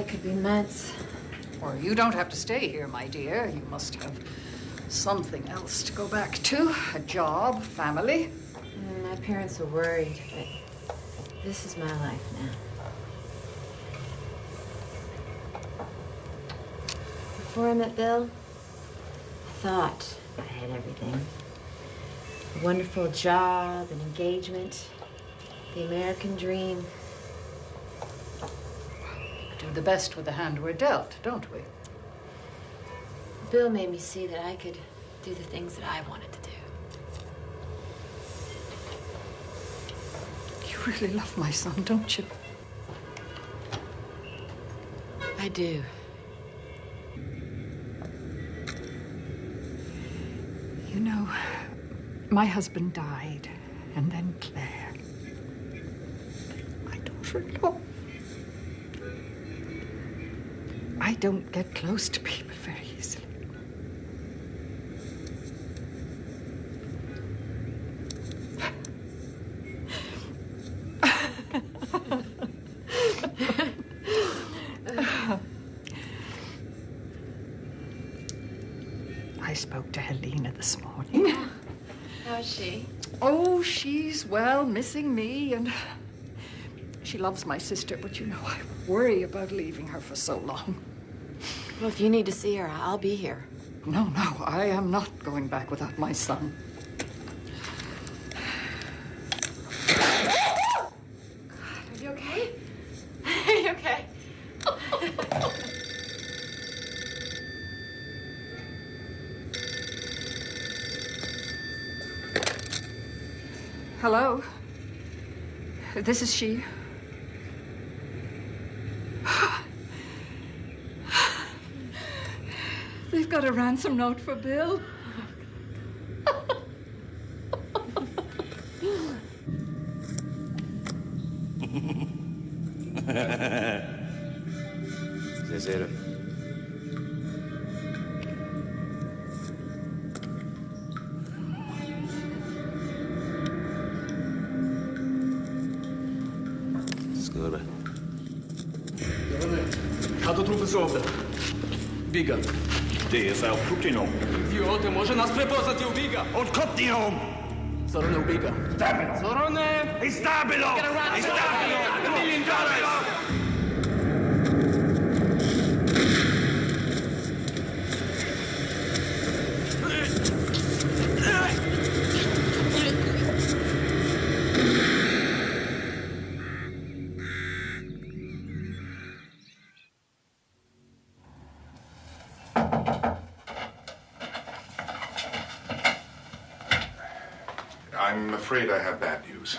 could be months. Or you don't have to stay here, my dear. You must have something else to go back to. A job, family. My parents are worried, but this is my life now. Before I met Bill, I thought I had everything. A wonderful job, an engagement, the American dream. Do the best with the hand we're dealt, don't we? Bill made me see that I could do the things that I wanted to do. You really love my son, don't you? I do. You know, my husband died, and then Claire. My daughter-in-law. I don't get close to people very easily. I spoke to Helena this morning. How's she? Oh, she's, well, missing me, and she loves my sister, but you know, I worry about leaving her for so long. Well, if you need to see her, I'll be here. No, I am not going back without my son. Are you okay? Are you okay? Hello? This is she. They've got a ransom note for Bill. Zero. Skurve. Като трупи се овде. Бига. Де е са откупнином? Идиоте, може нас препознати у Бига. Откупнином! Зороне у Бига. Stabilo! Зороне! Hey, stabilo! Hey, stabilo! $1 million! I'm afraid I have bad news.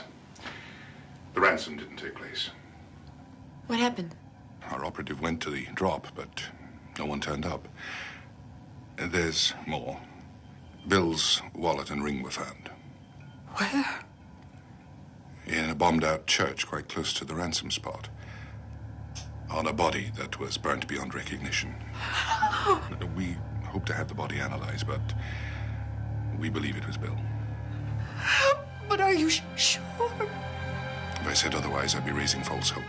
The ransom didn't take place. What happened? Our operative went to the drop, but no one turned up. There's more. Bill's wallet and ring were found. Where? In a bombed-out church quite close to the ransom spot. On a body that was burnt beyond recognition. We hope to have the body analyzed, but we believe it was Bill. But are you sure? If I said otherwise, I'd be raising false hope.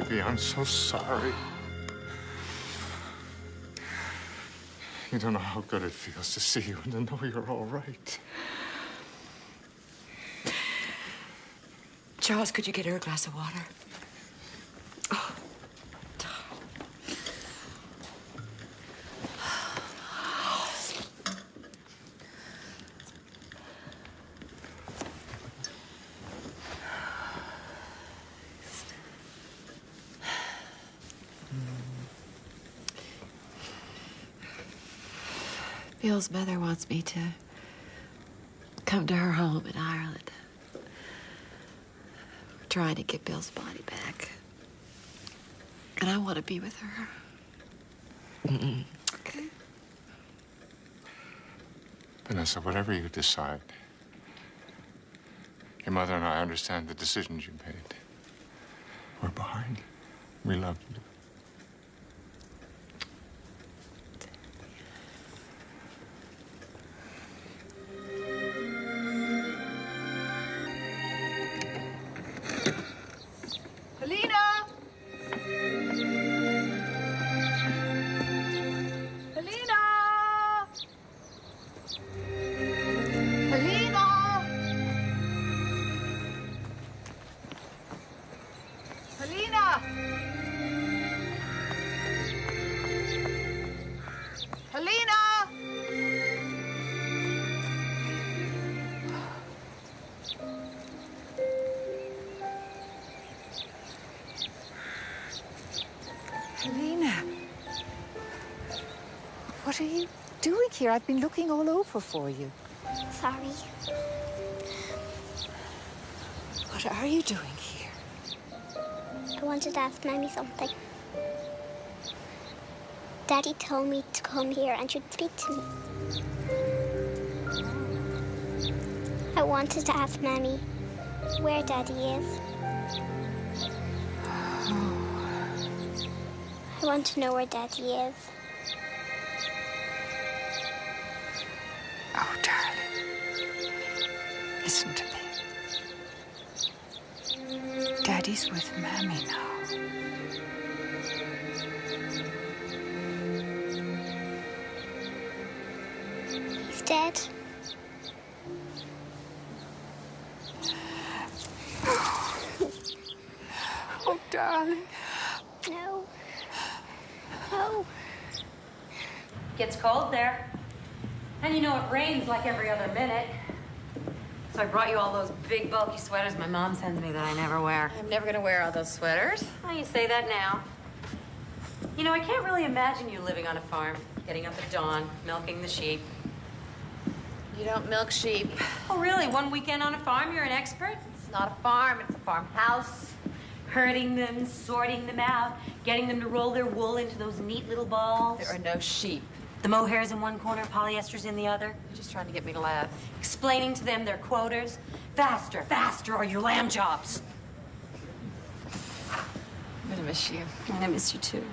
Baby, I'm so sorry. You don't know how good it feels to see you and to know you're all right. Charles, could you get her a glass of water? Oh. Bill's mother wants me to come to her home in Ireland. trying to get Bill's body back. And I want to be with her. Okay? Vanessa, whatever you decide, your mother and I understand the decisions you made. We're behind you. We love you. Helena! Helena! Helena! Helena! Helena! Helena, what are you doing here? I've been looking all over for you. Sorry. What are you doing here? I wanted to ask Mammy something. Daddy told me to come here and she'd speak to me. I wanted to ask Mammy where Daddy is. I want to know where Daddy is. Oh, darling. Listen to me. Daddy's with Mammy now. He's dead. Oh, darling. No. No. Gets cold there. And you know it rains like every other minute. So I brought you all those big, bulky sweaters my mom sends me that I never wear. I'm never gonna wear all those sweaters. Well, you say that now. You know, I can't really imagine you living on a farm, getting up at dawn, milking the sheep. You don't milk sheep. Oh, really? One weekend on a farm, you're an expert? It's not a farm, it's a farmhouse. Herding them, sorting them out, getting them to roll their wool into those neat little balls. There are no sheep. The mohairs in one corner, polyesters in the other. You're just trying to get me to laugh. Explaining to them their quotas. Faster, faster, or your lamb chops. I'm gonna miss you. I'm gonna miss you too.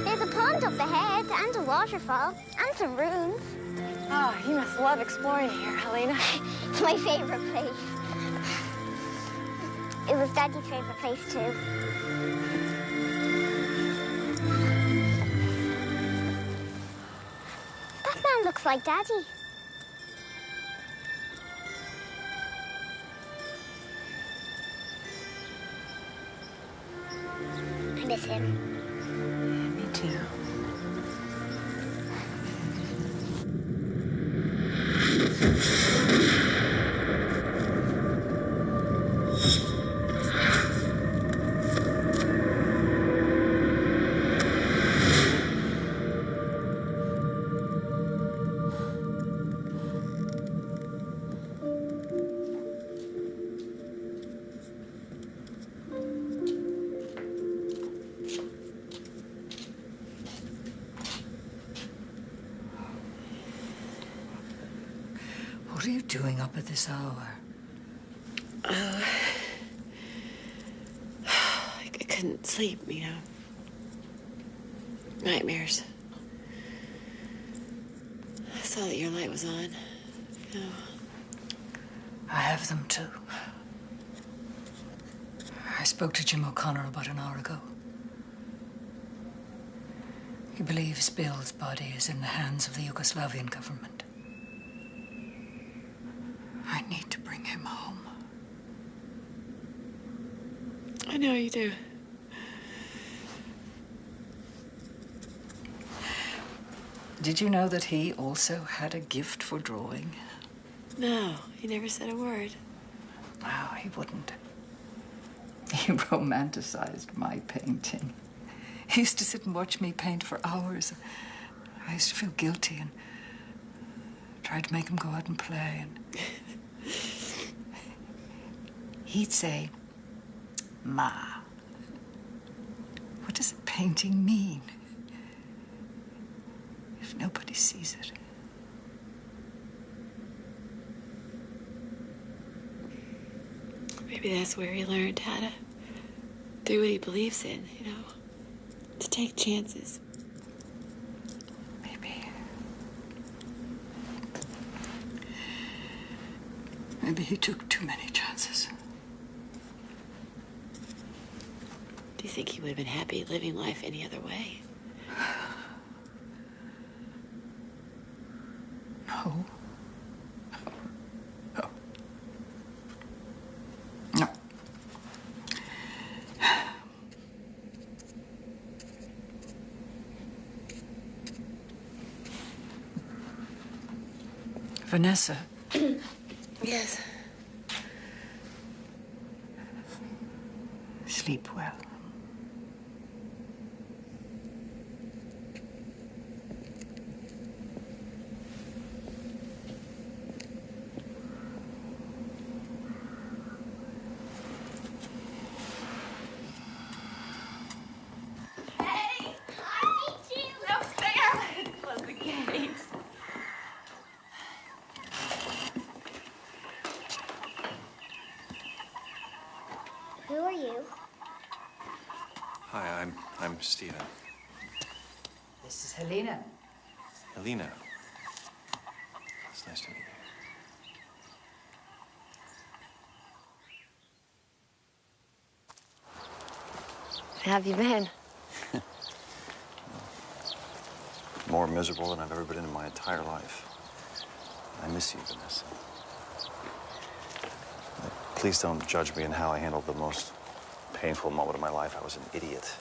There's a pond up ahead and a waterfall and some ruins. Oh, you must love exploring here, Helena. It's my favorite place. It was Daddy's favorite place too. That man looks like Daddy. I miss him. Me too. What are you doing up at this hour? I couldn't sleep, you know. Nightmares. I saw that your light was on. You know. I have them too. I spoke to Jim O'Connor about an hour ago. He believes Bill's body is in the hands of the Yugoslavian government. I need to bring him home. I know know you do. Did you know that he also had a gift for drawing? No, he never said a word. No, he wouldn't. He romanticized my painting. He used to sit and watch me paint for hours. I used to feel guilty and tried to make him go out and play. And he'd say, "Ma, what does a painting mean if nobody sees it?" Maybe that's where he learned how to do what he believes in, you know? To take chances. Maybe he took too many chances. Do you think he would have been happy living life any other way? No. No. Vanessa. Yes. Sleep well. Close the gate. Who are you? Hi, I'm Stephen. This is Helena. Helena. It's nice to meet you. How have you been? More miserable than I've ever been in my entire life. I miss you, Vanessa. Please don't judge me in how I handled the most painful moment of my life. I was an idiot.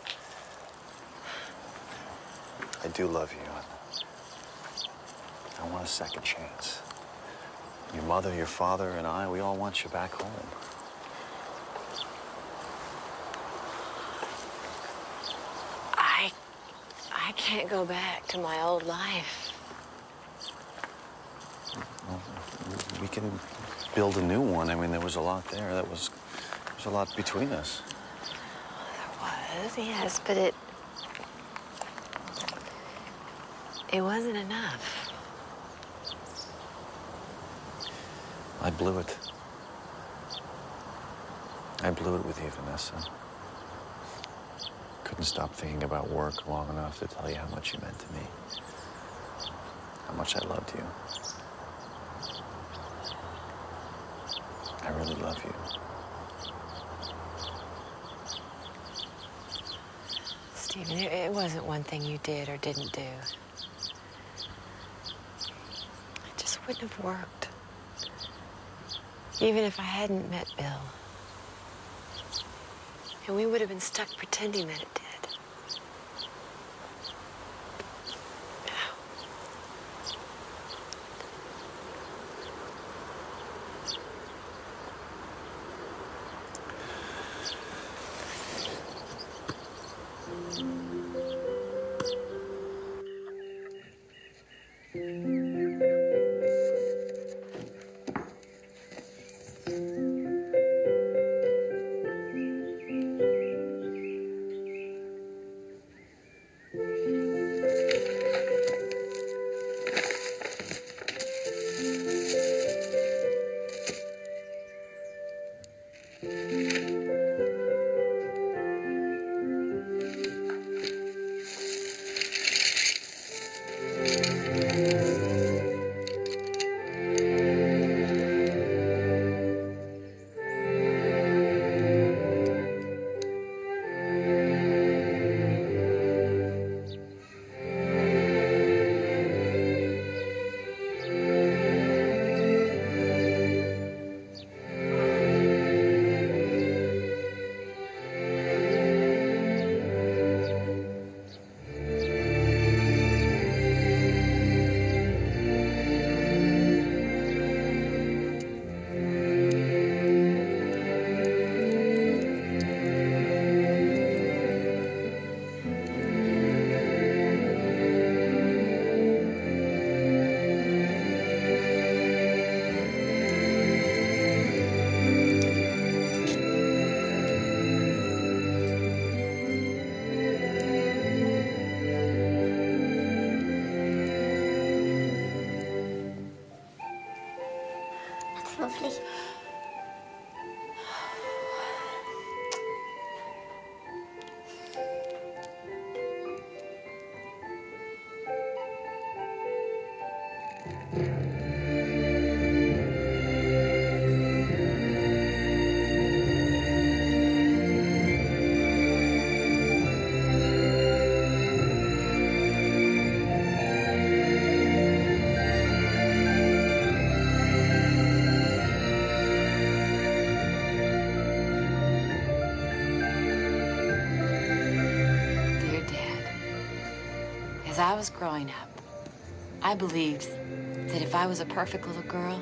I do love you. I want a second chance. Your mother, your father, and I, we all want you back home. I can't go back to my old life. Well, we can build a new one. I mean, there was a lot there. There was a lot between us. There was, yes, but it wasn't enough. I blew it. I blew it with you, Vanessa. Couldn't stop thinking about work long enough to tell you how much you meant to me. How much I loved you. I really love you. Stephen, it wasn't one thing you did or didn't do. It just wouldn't have worked. Even if I hadn't met Bill. And we would have been stuck pretending that it did. As I was growing up, I believed that if I was a perfect little girl,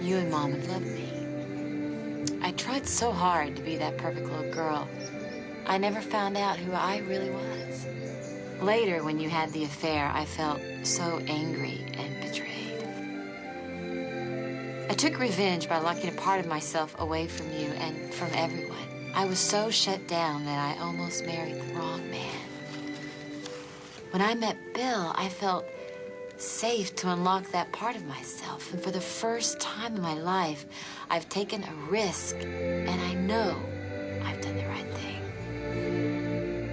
you and Mom would love me. I tried so hard to be that perfect little girl, I never found out who I really was. Later, when you had the affair, I felt so angry and betrayed. I took revenge by locking a part of myself away from you and from everyone. I was so shut down that I almost married the wrong man. When I met Bill, I felt safe to unlock that part of myself. And for the first time in my life, I've taken a risk, and I know I've done the right thing.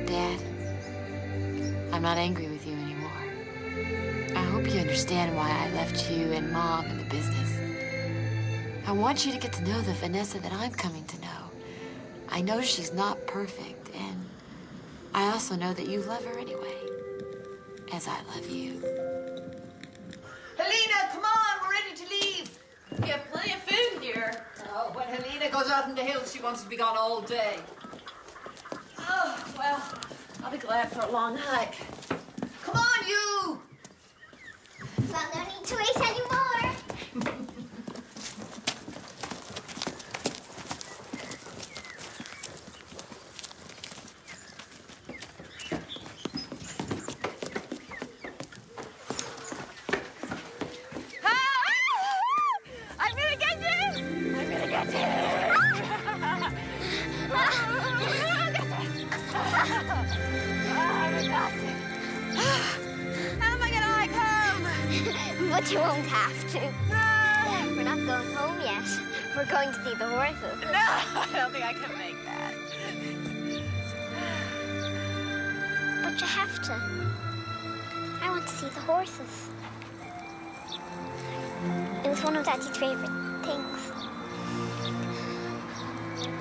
Dad, I'm not angry with you anymore. I hope you understand why I left you and Mom in the business. I want you to get to know the Vanessa that I'm coming to know. I know she's not perfect, and I also know that you love her anyway. As I love you. Helena, come on, we're ready to leave. We have plenty of food here. Oh, when Helena goes out in the hills, she wants to be gone all day. Oh, well, I'll be glad for a long hike. Come on, you! So no need to wait anymore. But you won't have to. We're not going home yet. We're going to see the horses. No, I don't think I can make that. But you have to. I want to see the horses. It was one of Daddy's favorite things.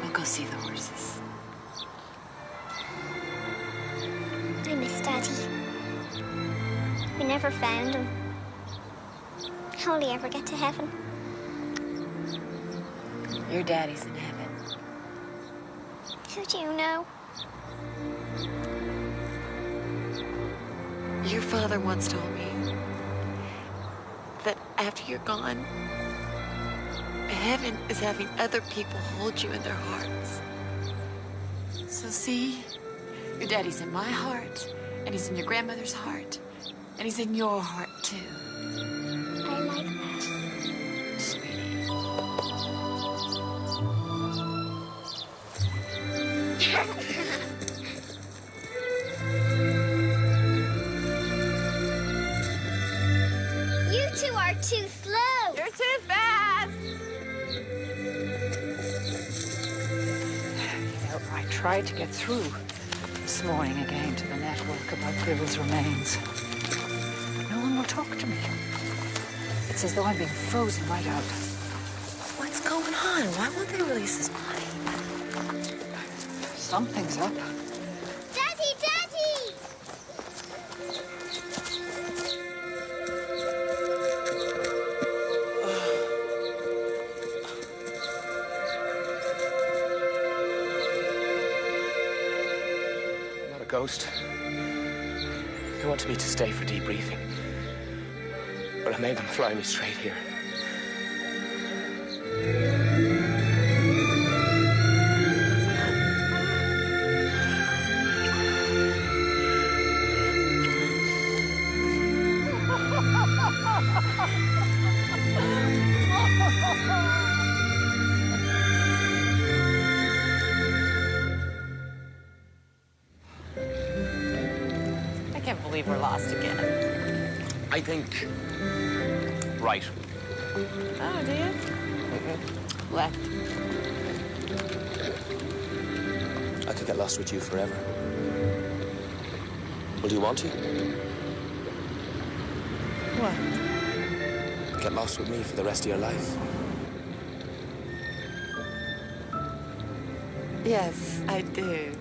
We'll go see the horses. I miss Daddy. We never found him. How will he ever get to heaven? Your daddy's in heaven. Who do you know? Your father once told me that after you're gone, heaven is having other people hold you in their hearts. So see, your daddy's in my heart, and he's in your grandmother's heart, and he's in your heart, too. I like that. Sweetie. You two are too slow. You're too fast. You know, I tried to get through this morning again to the network about Bill's remains. No one will talk to me. It's as though I'm being frozen right out. What's going on? Why won't they release his body? Something's up. Daddy, Daddy! I'm not a ghost. They wanted me to stay for debriefing, but I made them fly me straight here. I can't believe we're lost again. I think... right. Oh, do you? Left. I could get lost with you forever. Well, do you want to? What? get lost with me for the rest of your life? Yes, I do.